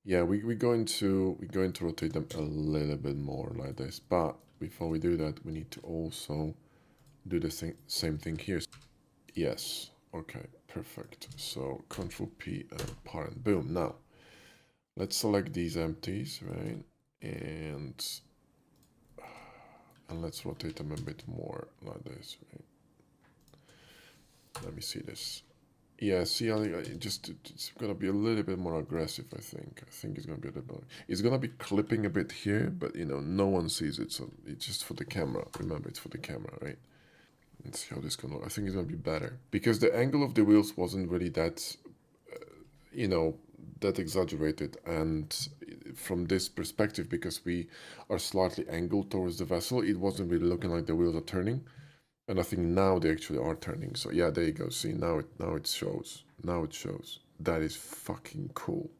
Yeah, we're going to rotate them a little bit more like this. But before we do that, we need to also do the same thing here. Yes. Okay, perfect. So Control P and parent. Boom. Now let's select these empties, right? And let's rotate them a bit more like this, right? Let me see this. Yeah, see, it's gonna be a little bit more aggressive, I think. I think it's gonna be a little bit, it's gonna be clipping a bit here, but you know, no one sees it, so it's just for the camera. Remember, it's for the camera, right? Let's see how this can look. I think it's gonna be better, because the angle of the wheels wasn't really that, you know, that exaggerated. And from this perspective, because we are slightly angled towards the vessel, it wasn't really looking like the wheels are turning. And I think now they actually are turning. So yeah, there you go. See, now it shows. Now it shows. That is fucking cool.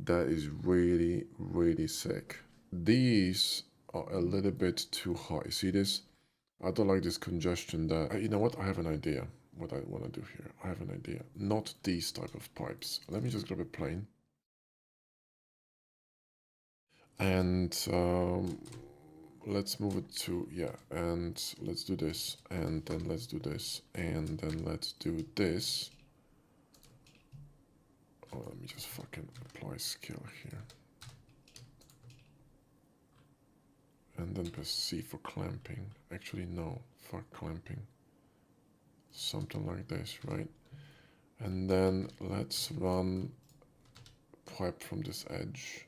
That is really, really sick. These are a little bit too high. See this? I don't like this congestion that... You know what? I have an idea what I want to do here. I have an idea. Not these type of pipes. Let me just grab a plane. And let's move it to... Yeah, and let's do this. And then let's do this. And then let's do this. Oh, let me just fucking apply skill here. And then press C for clamping. Actually, no. Fuck clamping. Something like this, right? And then let's run pipe from this edge.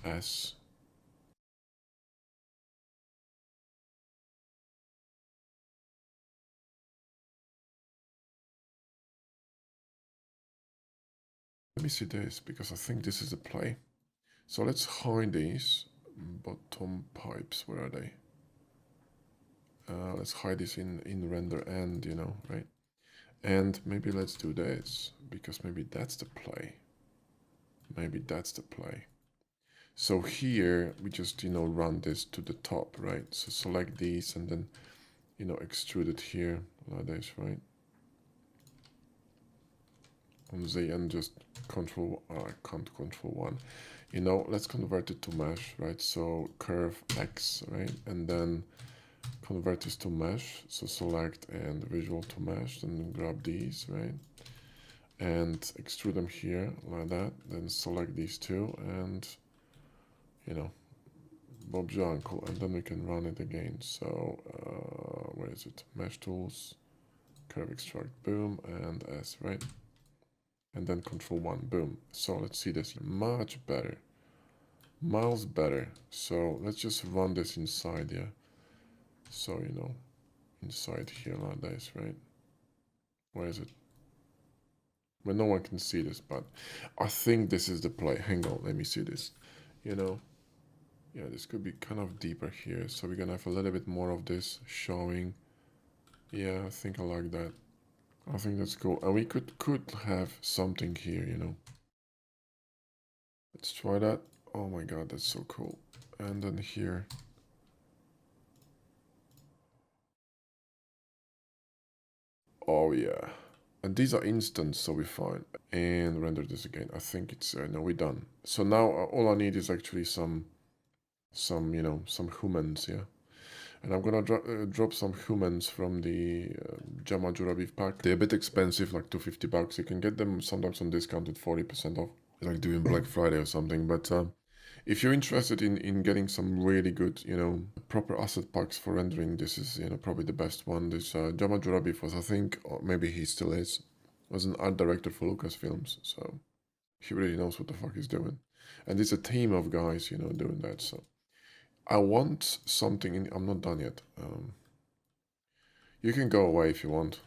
S. Let me see this, because I think this is the play. So let's hide these bottom pipes. Where are they? Let's hide this in render end, you know, right? And maybe let's do this, because maybe that's the play. Maybe that's the play. So here we just, you know, run this to the top, right? So select these and then, you know, extrude it here like this, right? On Z and just control, can't control one. You know, let's convert it to mesh, right? So curve X, right? And then convert this to mesh. So select and visual to mesh, then grab these, right? And extrude them here like that. Then select these two and, you know, Bob's your uncle. And then we can run it again. So where is it? Mesh tools, curve extract, boom, and S, right? And then control 1, boom. So let's see this. Much better. Miles better. So let's just run this inside, yeah. So, you know, inside here like this, right? Where is it? Well, no one can see this, but I think this is the play. Hang on, let me see this. You know, yeah, this could be kind of deeper here. So we're gonna have a little bit more of this showing. Yeah, I think I like that. I think that's cool. And we could have something here, you know. Let's try that. Oh my god, that's so cool. And then here. Oh yeah. And these are instant, so we're fine. And render this again. I think it's, no, we're done. So now all I need is actually some, you know, some humans, yeah. And I'm gonna drop some humans from the Jama Jurabeef pack. They're a bit expensive, like $250. You can get them sometimes on discount at 40% off, like doing Black Friday or something. But if you're interested in getting some really good, you know, proper asset packs for rendering, this is, you know, probably the best one. This Jama Jurabeef was, I think, or maybe he still is, was an art director for Lucasfilms, so he really knows what the fuck he's doing. And it's a team of guys, you know, doing that. So I want something in. I'm not done yet. You can go away if you want.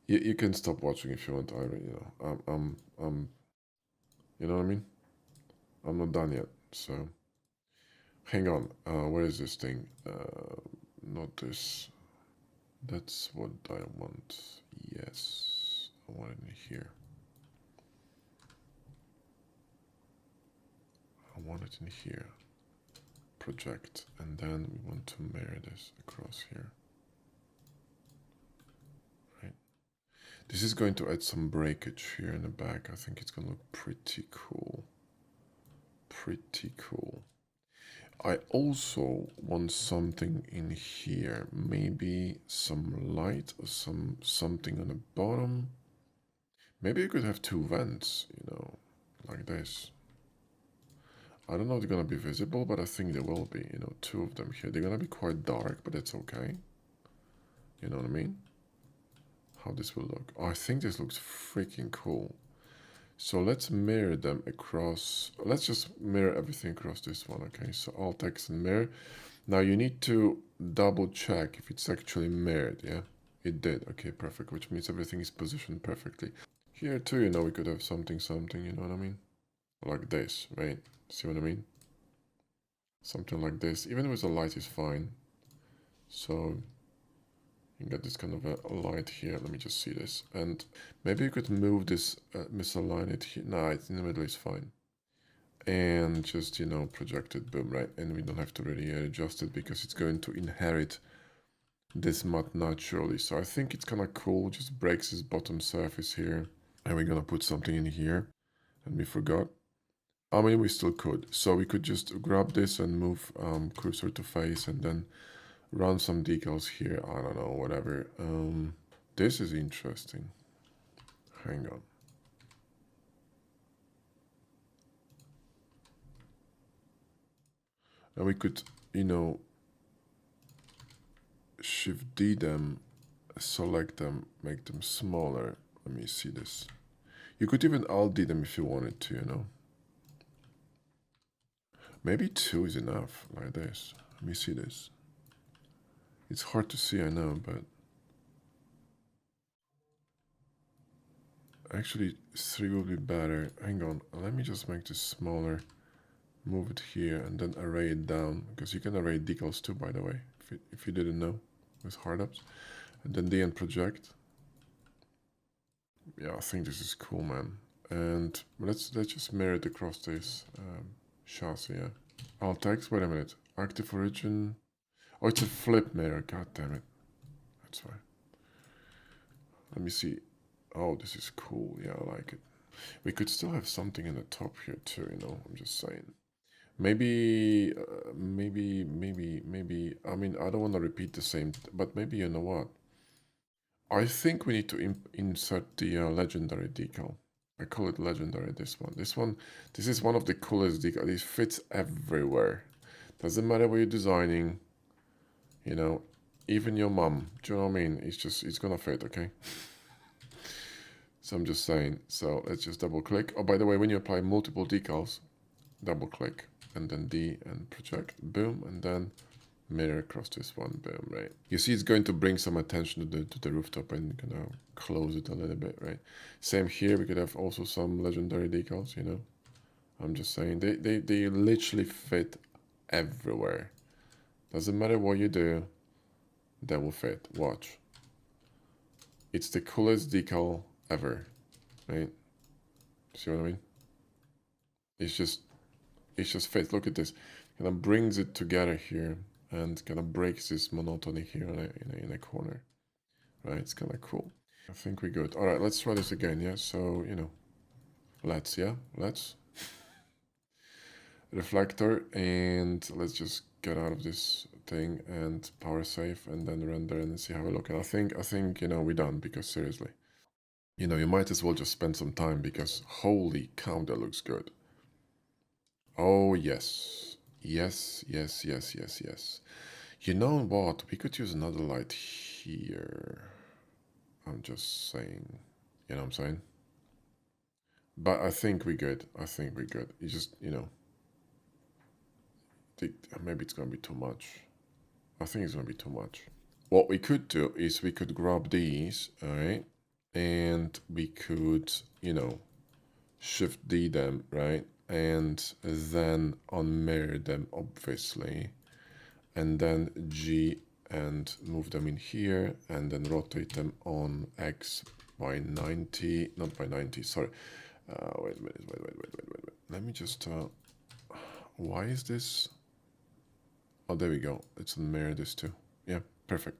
You can stop watching if you want. You know, you know what I mean? I'm not done yet. So, hang on. Where is this thing? Not this. That's what I want. Yes, I want it in here. I want it in here. Project, and then we want to mirror this across here. Right. This is going to add some breakage here in the back. I think it's gonna look pretty cool. Pretty cool. I also want something in here. Maybe some light or something on the bottom. Maybe you could have two vents, you know, like this. I don't know if they're gonna be visible, but I think they will be, you know, two of them here. They're gonna be quite dark, but it's okay. You know what I mean? How this will look. Oh, I think this looks freaking cool. So let's mirror them across. Let's just mirror everything across this one. Okay, so alt text and mirror. Now you need to double check if it's actually mirrored, yeah? It did. Okay, perfect. Which means everything is positioned perfectly. Here too, you know, we could have something, you know what I mean? Like this, right? See what I mean? Something like this. Even with the light is fine. So you get this kind of a light here. Let me just see this. And maybe you could move this, misalign it here. Nah, it's in the middle is fine. And just, you know, project it, boom, right? And we don't have to really adjust it because it's going to inherit this matte naturally. So I think it's kind of cool. Just breaks this bottom surface here. And we're gonna put something in here. And we forgot. I mean, we still could. So we could just grab this and move cursor to face and then run some decals here. I don't know, whatever. This is interesting. Hang on. And we could, you know, Shift D them, select them, make them smaller. Let me see this. You could even Alt D them if you wanted to, you know. Maybe 2 is enough, like this. Let me see this. It's hard to see, I know, but actually 3 will be better. Hang on, let me just make this smaller. Move it here and then array it down, because you can array decals too, by the way, if you didn't know, with hardups. And then D and project. Yeah, I think this is cool, man. And let's just mirror it across this chassis, yeah. Alt text, wait a minute. Active origin. Oh, it's a flip mirror, god damn it. That's why. Let me see. Oh, this is cool. Yeah, I like it. We could still have something in the top here too, you know, I'm just saying. Maybe, maybe. I mean, I don't want to repeat the same, but maybe you know what? I think we need to insert the legendary decal. I call it legendary, this one. This is one of the coolest decals. It fits everywhere. Doesn't matter what you're designing, you know, even your mom. Do you know what I mean? It's gonna fit, okay? So I'm just saying. So let's just double click. Oh, by the way, when you apply multiple decals, double click and then D and project, boom, and then mirror across this one, boom, right? You see it's going to bring some attention to the rooftop and gonna close it a little bit, right? Same here, we could have also some legendary decals, you know? I'm just saying, they literally fit everywhere. Doesn't matter what you do, they will fit, watch. It's the coolest decal ever, right? See what I mean? It's just fits. Look at this. Kind of brings it together here and kind of breaks this monotony here in a corner. Right? It's kind of cool. I think we're good. All right, let's try this again. Yeah. So, you know, let's reflector, and let's just get out of this thing and power save and then render and see how we look. And I think, you know, we're done, because seriously, you know, you might as well just spend some time, because holy cow, that looks good. Oh, yes. Yes, yes, yes, yes, yes. You know what? We could use another light here. I'm just saying. You know what I'm saying? But I think we're good. I think we're good. You just, you know, maybe it's going to be too much. I think it's going to be too much. What we could do is we could grab these, all right? And we could, you know, Shift D them, right? And then unmirror them, obviously. And then G and move them in here, and then rotate them on X by 90, not by 90, sorry. Wait a minute, wait. Let me just, why is this? Oh, there we go. Let's unmirror this too. Yeah, perfect.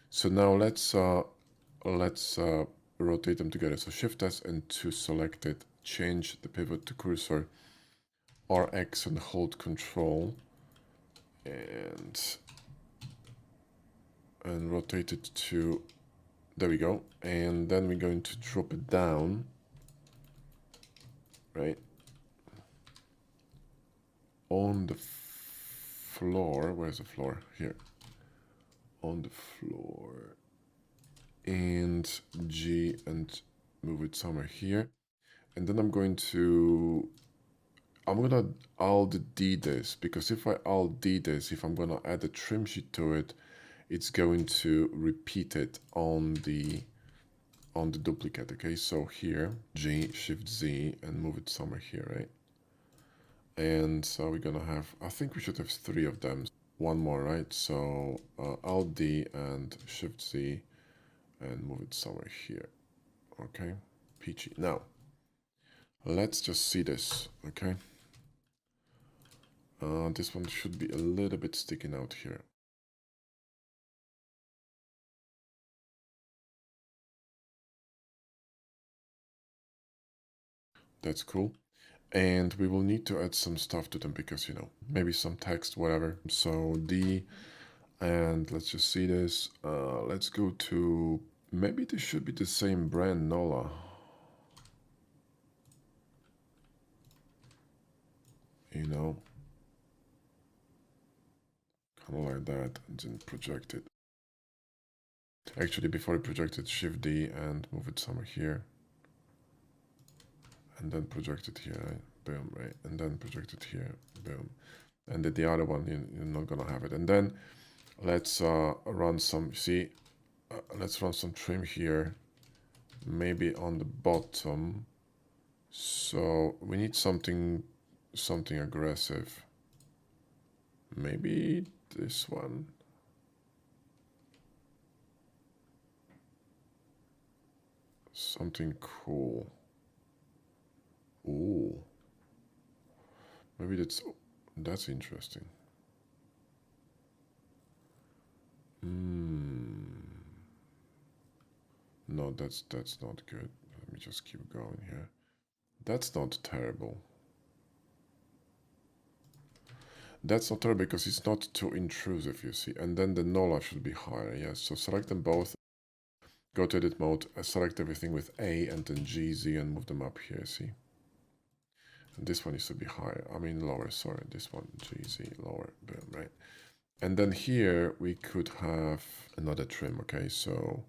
So now let's rotate them together. So Shift S and to select it, change the pivot to cursor, RX and hold Control, and rotate it to, there we go. And then we're going to drop it down, right, on the floor. Where's the floor? Here. On the floor. And G and move it somewhere here. And then I'm gonna Alt D this, because if I Alt D this, if I'm gonna add a trim sheet to it, it's going to repeat it on the duplicate. Okay, so here G, Shift Z, and move it somewhere here, right? And so we're gonna have, I think we should have 3 of them. One more, right? So Alt D and Shift Z and move it somewhere here. Okay, peachy. Now, let's just see this, okay? This one should be a little bit sticking out here. That's cool. And we will need to add some stuff to them because, you know, maybe some text, whatever. So D, and let's just see this. Let's go to, maybe this should be the same brand, Nola. You know, kind of like that, and then project it. Actually, before I project it, Shift D and move it somewhere here. And then project it here, right? Boom, right? And then project it here, boom. And then the other one, you're not gonna have it. And then let's run some, see, let's run some trim here, maybe on the bottom. So we need something aggressive. Maybe this one. Something cool. Ooh. Maybe that's interesting. No, that's not good. Let me just keep going here. That's not terrible. That's not terrible because it's not too intrusive, you see. And then the NOLA should be higher, yes. So select them both. Go to edit mode, select everything with A and then GZ and move them up here, see? And this one needs to be higher. I mean lower, sorry. This one, GZ, lower, boom, right? And then here we could have another trim, okay? So,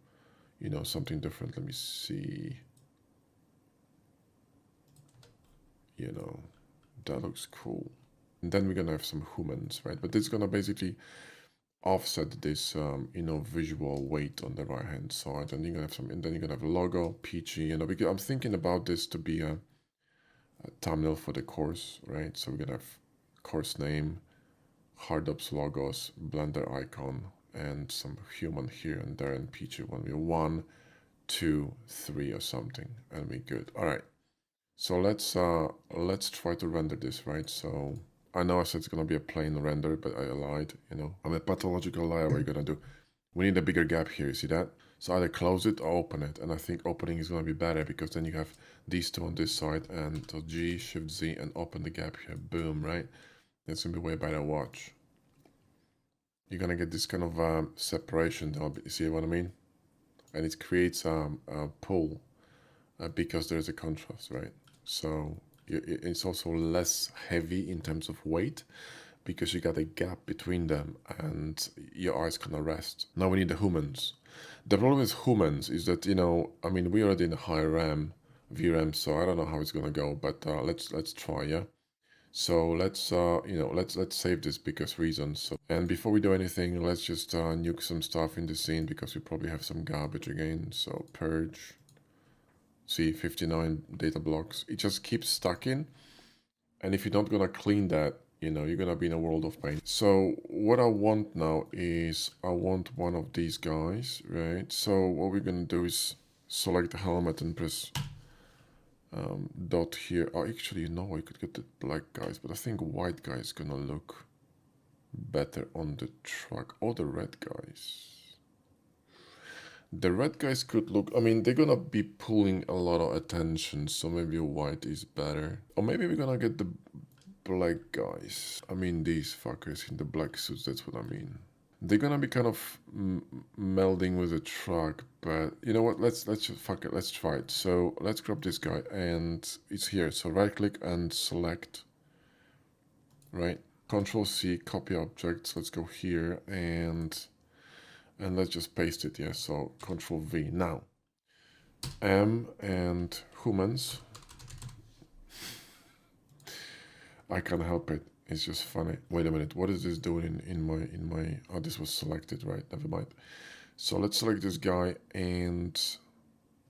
you know, something different. Let me see. You know, that looks cool. And then we're gonna have some humans, right? But it's gonna basically offset this, you know, visual weight on the right hand side. And you're gonna have some, and then you're gonna have a logo, PG, you know, because I'm thinking about this to be a thumbnail for the course, right? So we're gonna have course name, hard ups logos, blender icon, and some human here and there, and PG when we're 1, 2, 3 or something, and we're good. All right. So let's try to render this, right? So I know I said it's gonna be a plain render, but I lied, you know. I'm a pathological liar. What are you gonna do? We need a bigger gap here, you see that? So either close it or open it. And I think opening is gonna be better because then you have these two on this side and so G, Shift Z and open the gap here. Boom, right? That's gonna be way better, watch. You're gonna get this kind of separation, you see what I mean? And it creates a pull because there's a contrast, right? So it's also less heavy in terms of weight because you got a gap between them and your eyes can rest. Now we need the humans. The problem with humans is that, you know, I mean, we're already in a high RAM, VRAM, so I don't know how it's gonna go, but let's try, yeah. So let's you know, let's save this because reasons. So, and before we do anything, let's just nuke some stuff in the scene because we probably have some garbage again. So purge. See, 59 data blocks. It just keeps stacking. And if you're not gonna clean that, you know, you're gonna be in a world of pain. So what I want now is I want one of these guys, right? So what we're gonna do is select the helmet and press dot here. Oh, actually, no, I could get the black guys, but I think white guy is gonna look better on the truck. Or the red guys. The red guys could look, I mean, they're gonna be pulling a lot of attention, so maybe white is better. Or maybe we're gonna get the black guys. I mean, these fuckers in the black suits, that's what I mean. They're gonna be kind of melding with the truck, but you know what, let's just, fuck it, let's try it. So let's grab this guy, and it's here. So right click and select, right? Control C, copy objects, let's go here, and let's just paste it, yeah, so Control V. Now, M and humans. I can't help it, It's just funny. Wait a minute, what is this doing in my oh, this was selected, right? Never mind. So let's select this guy, and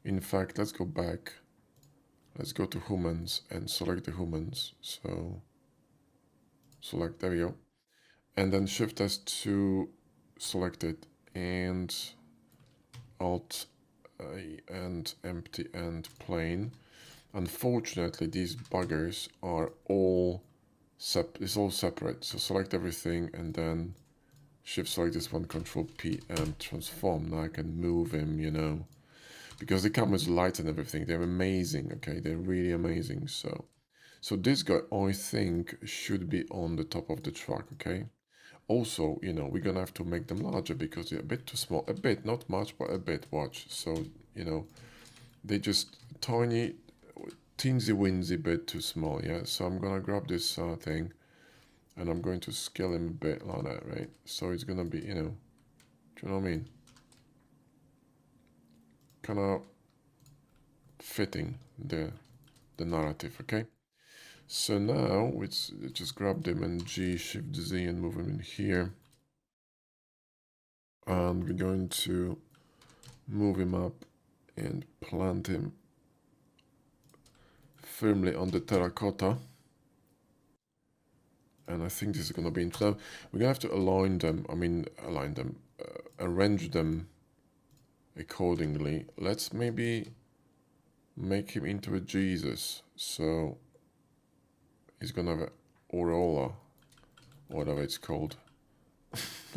in fact, let's go back. Let's go to humans and select the humans. So select, there we go. And then Shift S to select it, and Alt A and empty and plain. Unfortunately, these buggers are all it's all separate. So select everything and then Shift select this one, Control P and transform. Now I can move him, you know, because the camera's light and everything. They're amazing. Okay, they're really amazing. So this guy, I think, should be on the top of the truck. Okay. Also, you know, we're gonna have to make them larger because they're a bit too small. A bit, not much, but a bit. Watch. So, you know, they just tiny, teensy winsy bit too small. Yeah. So I'm gonna grab this thing, and I'm going to scale him a bit like that, right? So it's gonna be, you know, do you know what I mean? Kind of fitting the narrative. Okay. So now we just grab them and G Shift Z and move them in here. And we're going to move him up and plant him firmly on the terracotta. And I think this is going to be interesting. We're going to have to align them, arrange them accordingly. Let's maybe make him into a Jesus. So he's going to have an aureola, whatever it's called,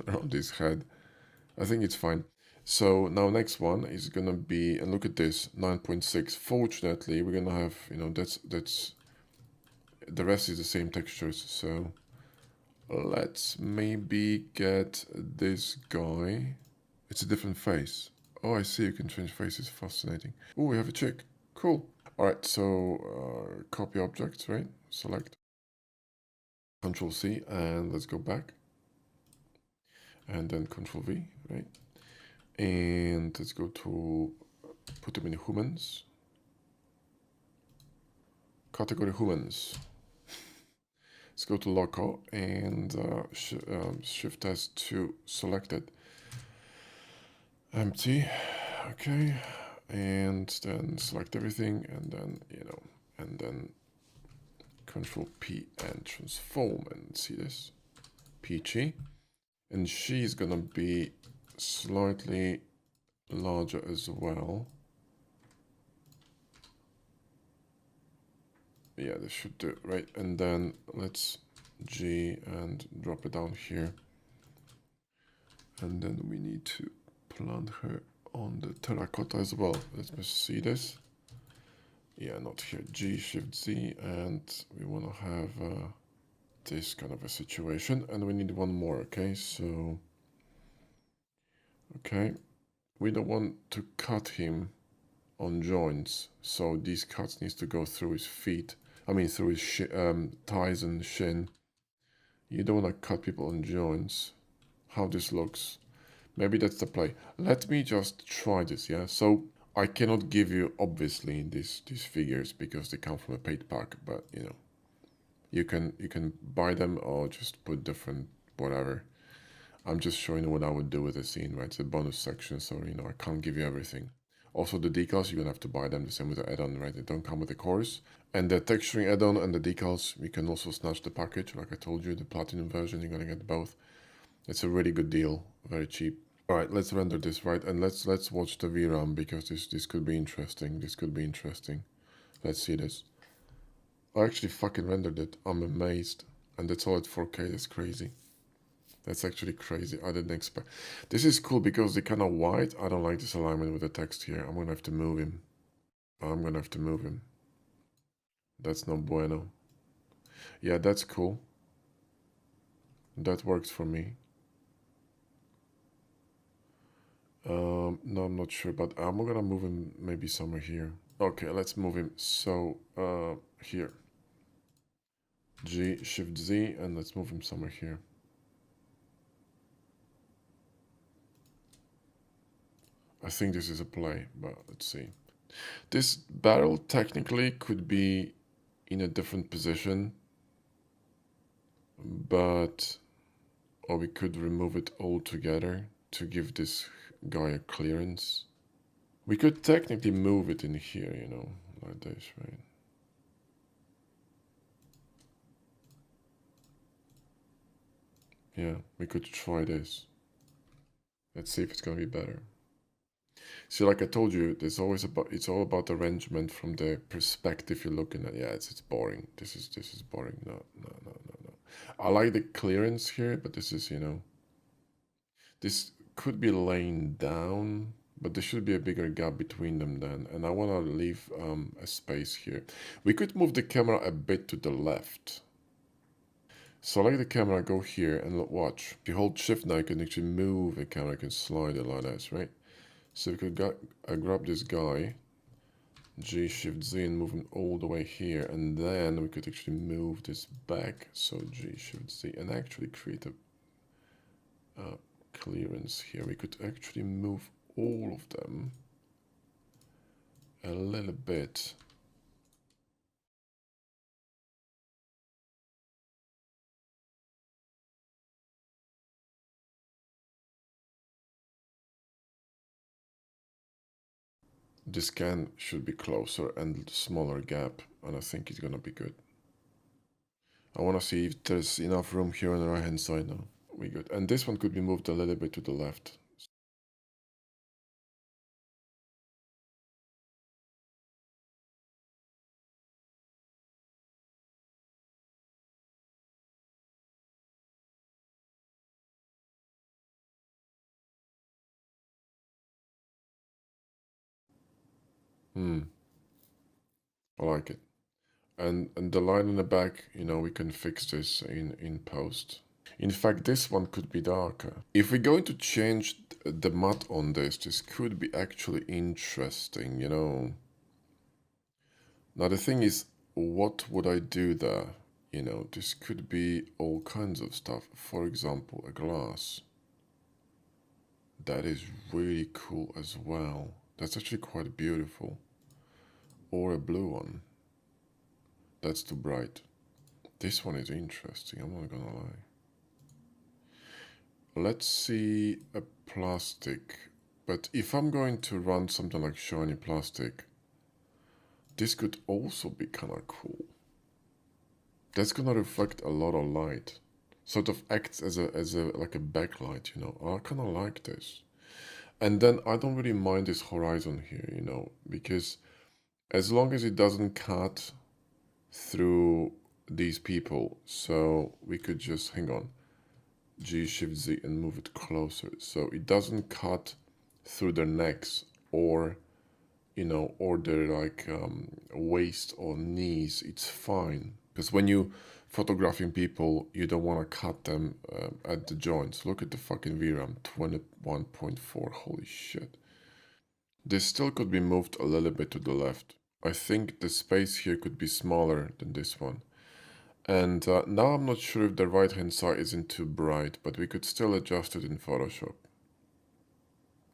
around his head. I think it's fine. So now next one is gonna be, and look at this, 9.6. Fortunately, we're gonna have, you know, that's the rest is the same textures. So let's maybe get this guy. It's a different face. Oh, I see. You can change faces. Fascinating. Oh, we have a chick. Cool. All right. So copy objects, right? Select. Control C, and let's go back. And then Control V, right? And let's go to put them in humans. Category humans. Let's go to local and Shift S to selected. Empty. Okay. And then select everything, and then, you know, and then Control P and transform, and see this. Peachy. And she's gonna be slightly larger as well. Yeah, this should do it, right? And then let's G and drop it down here. And then we need to plant her on the terracotta as well. Let's see this. Yeah, not here. G, Shift Z, and we want to have this kind of a situation. And we need one more, okay? So, okay. We don't want to cut him on joints. So these cuts needs to go through his feet. I mean, through his thighs and shin. You don't want to cut people on joints. How this looks. Maybe that's the play. Let me just try this, yeah? So I cannot give you, obviously, these figures because they come from a paid pack, but, you know, you can buy them or just put different whatever. I'm just showing you what I would do with the scene, right? It's a bonus section, so, you know, I can't give you everything. Also, the decals, you're gonna have to buy them the same with the add-on, right? They don't come with the course. And the texturing add-on and the decals, you can also snatch the package. Like I told you, the platinum version, you're gonna get both. It's a really good deal, very cheap. All right, let's render this, right? And let's watch the VRAM because this could be interesting. This could be interesting. Let's see this. I actually fucking rendered it. I'm amazed. And that's all at 4K. That's crazy. That's actually crazy. I didn't expect. This is cool because they're kind of wide. I don't like this alignment with the text here. I'm going to have to move him. I'm going to have to move him. That's no bueno. Yeah, that's cool. That works for me. No, I'm not sure, but I'm going to move him maybe somewhere here. Okay, let's move him. So, here. G, Shift Z, and let's move him somewhere here. I think this is a play, but let's see. This barrel technically could be in a different position. but, or we could remove it all together to give this guy a clearance. We could technically move it in here, you know, like this, right? Yeah, we could try this. Let's see if it's gonna be better. See, like I told you, it's all about arrangement from the perspective you're looking at. Yeah, it's boring. This is boring. No, no, no, no, no. I like the clearance here, but this is, you know, this could be laying down, but there should be a bigger gap between them then. And I want to leave a space here. We could move the camera a bit to the left. Select the camera, go here, and watch. If you hold shift now, you can actually move the camera, you can slide it like this, right? So we could grab this guy, G shift Z, and move him all the way here, and then we could actually move this back, so G shift Z, and actually create a clearance here. We could actually move all of them a little bit. This can should be closer and smaller gap, and I think it's gonna be good. I wanna see if there's enough room here on the right hand side now. We good. And this one could be moved a little bit to the left. Hmm, I like it. And the line in the back, you know, we can fix this in post. In fact, this one could be darker. If we're going to change the matte on this could be actually interesting, you know. Now the thing is, what would I do there? You know, this could be all kinds of stuff. For example, a glass. That is really cool as well. That's actually quite beautiful. Or a blue one. That's too bright. This one is interesting, I'm not gonna lie. Let's see a plastic. But if I'm going to run something like shiny plastic, this could also be kind of cool. That's gonna reflect a lot of light. Sort of acts as a like a backlight, you know. I kind of like this. And then I don't really mind this horizon here, you know, because as long as it doesn't cut through these people, so we could just hang on, G shift Z and move it closer, so it doesn't cut through their necks or, you know, or their like waist or knees. It's fine because when you photographing people, you don't want to cut them at the joints. Look at the fucking VRAM, 21.4. Holy shit. This still could be moved a little bit to the left. I think the space here could be smaller than this one. And now I'm not sure if the right hand side isn't too bright, but we could still adjust it in Photoshop.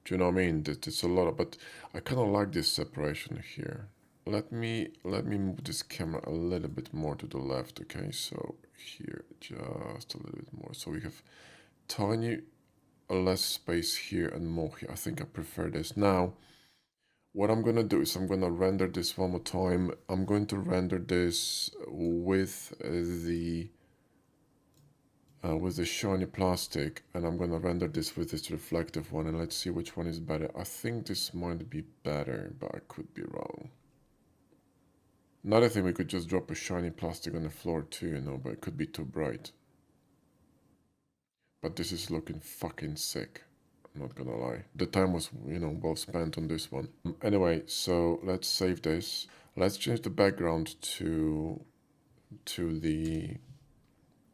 Do you know what I mean? There's a lot of, but I kind of like this separation here. Let me move this camera a little bit more to the left, okay? So here, just a little bit more. So we have tiny, less space here and more here. I think I prefer this. Now, what I'm gonna do is I'm gonna render this one more time. I'm going to render this with the shiny plastic, and I'm gonna render this with this reflective one, and let's see which one is better. I think this might be better, but I could be wrong. Another thing, we could just drop a shiny plastic on the floor too, you know, but it could be too bright. But this is looking fucking sick. I'm not gonna lie. The time was, you know, well spent on this one. Anyway, so let's save this. Let's change the background to the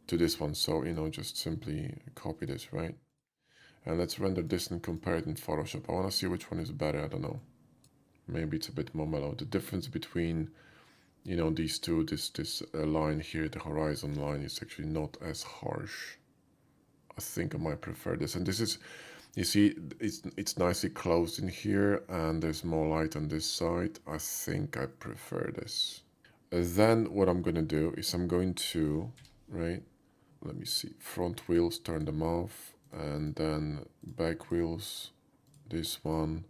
to this one. So, you know, just simply copy this, right? And let's render this and compare it in Photoshop. I want to see which one is better. I don't know. Maybe it's a bit more mellow. The difference between, you know, these two, this line here, the horizon line, is actually not as harsh. I think I might prefer this. And this is, you see, it's nicely closed in here, and there's more light on this side. I think I prefer this. Then what I'm gonna do is I'm going to, right? let me see, front wheels, turn them off, and then back wheels, this one,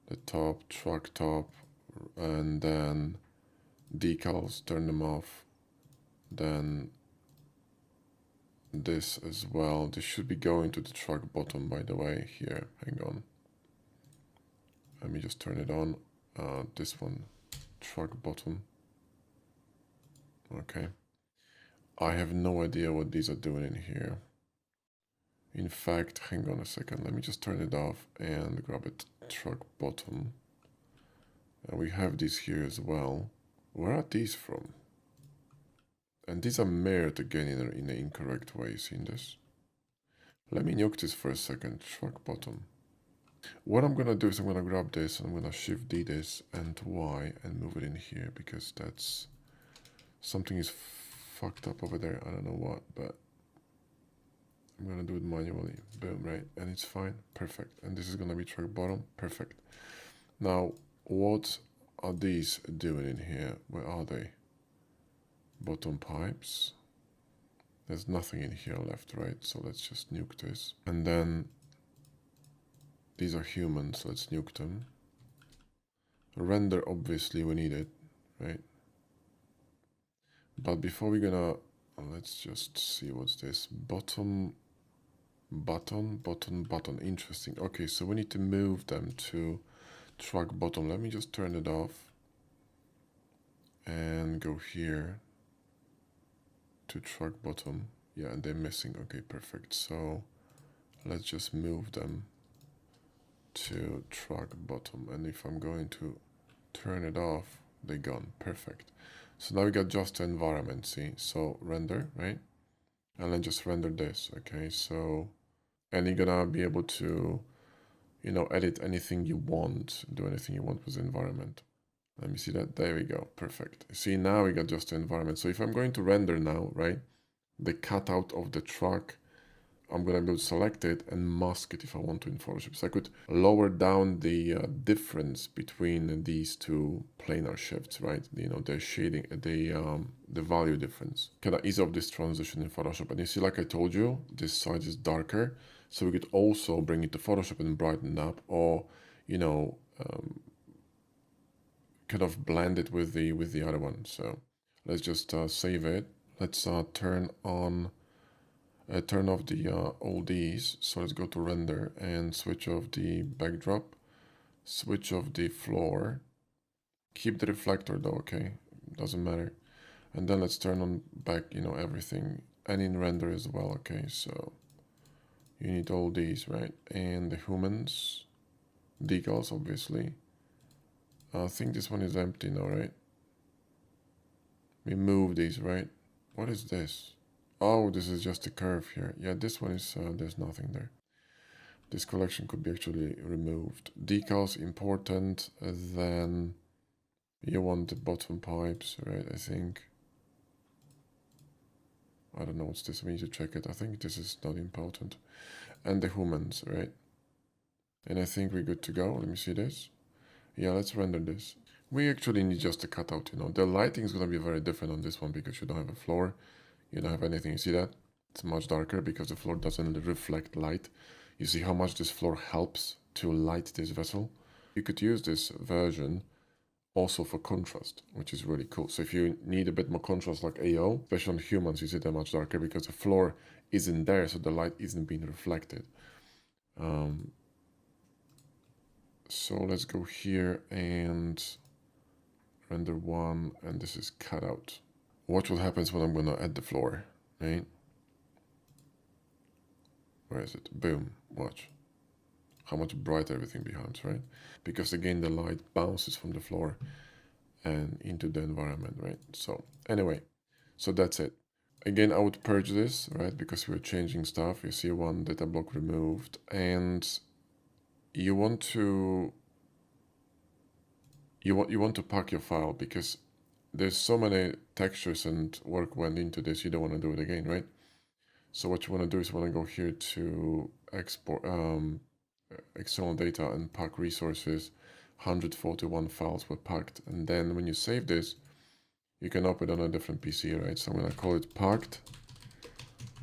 the top, truck top, and then decals, turn them off, then this as well. This should be going to the truck bottom, by the way. Here, hang on, let me just turn it on. This one, truck bottom. Okay, I have no idea what these are doing in here. In fact, hang on a second, let me just turn it off and grab it, truck bottom. And we have these here as well. Where are these from? And these are mirrored again in an incorrect way, you seen this? Let me nuke this for a second, truck bottom. What I'm gonna do is I'm gonna grab this, and I'm gonna shift D this and Y and move it in here, because that's, something is fucked up over there, I don't know what, but I'm gonna do it manually. Boom, right? And it's fine, perfect. And this is gonna be truck bottom, perfect. Now, what are these doing in here? Where are they? Bottom pipes. There's nothing in here left, right? So let's just nuke this. And then these are humans, let's nuke them. Render, obviously we need it, right? But before we're gonna, let's just see what's this. Bottom, button, interesting. Okay, so we need to move them to truck bottom. Let me just turn it off and go here to truck bottom. Yeah, and they're missing. Okay, perfect. So let's just move them to truck bottom. And if I'm going to turn it off, they're gone. Perfect. So now we got just the environment, see? So render, right? And then just render this, okay? So, and you're gonna be able to, you know, edit anything you want, do anything you want with the environment. Let me see that. There we go. Perfect. See, now we got just the environment. So if I'm going to render now, right, the cutout of the truck, I'm going to be able to select it and mask it if I want to in Photoshop. So I could lower down the difference between these two planar shifts, right? You know, the shading, the value difference. Can I ease up this transition in Photoshop? And you see, like I told you, this side is darker. So we could also bring it to Photoshop and brighten up, or, you know, kind of blend it with the other one. So let's just save it. Let's turn off the all these. So let's go to render and switch off the backdrop, switch off the floor, keep the reflector though, okay, doesn't matter. And then let's turn on back, you know, everything, and in render as well. Okay, so you need all these, right? And the humans, decals, obviously. I think this one is empty now, right? We move these, right? What is this? Oh, this is just a curve here. Yeah, this one is, there's nothing there. This collection could be actually removed. Decals, important. Then you want the bottom pipes, right? I think. I don't know what's this. We need to check it. I think this is not important. And the humans, right? And I think we're good to go. Let me see this. Yeah, let's render this. We actually need just a cutout, you know. The lighting is going to be very different on this one because you don't have a floor. You don't have anything. You see that? It's much darker because the floor doesn't reflect light. You see how much this floor helps to light this vessel? You could use this version also for contrast, which is really cool. So if you need a bit more contrast like AO, especially on humans, you see they're much darker because the floor isn't there, so the light isn't being reflected. So let's go here and render one, and this is cut out. Watch what happens when I'm gonna add the floor, right? Where is it? Boom, watch. How much brighter everything becomes, right? Because again, the light bounces from the floor and into the environment, right? So anyway, so that's it. Again, I would purge this, right? Because we're changing stuff. You see one data block removed, and you want to pack your file because there's so many textures and work went into this. You don't want to do it again, right? So what you want to do is you want to go here to export external data and pack resources. 141 files were packed, and then when you save this, you can open it on a different PC, right? So I'm gonna call it packed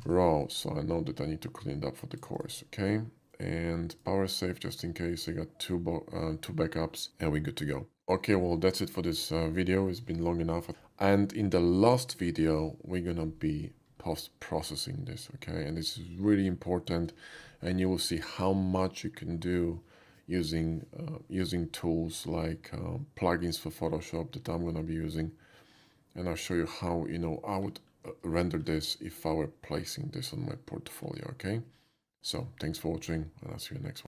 raw, so I know that I need to clean it up for the course, okay? And power save just in case. I got two backups and we're good to go. Okay, well, that's it for this video. It's been long enough. And in the last video, we're gonna be post-processing this, okay? And this is really important, and you will see how much you can do using tools like plugins for Photoshop that I'm gonna be using. And I'll show you how, I would render this if I were placing this on my portfolio, okay? So thanks for watching, and I'll see you next one.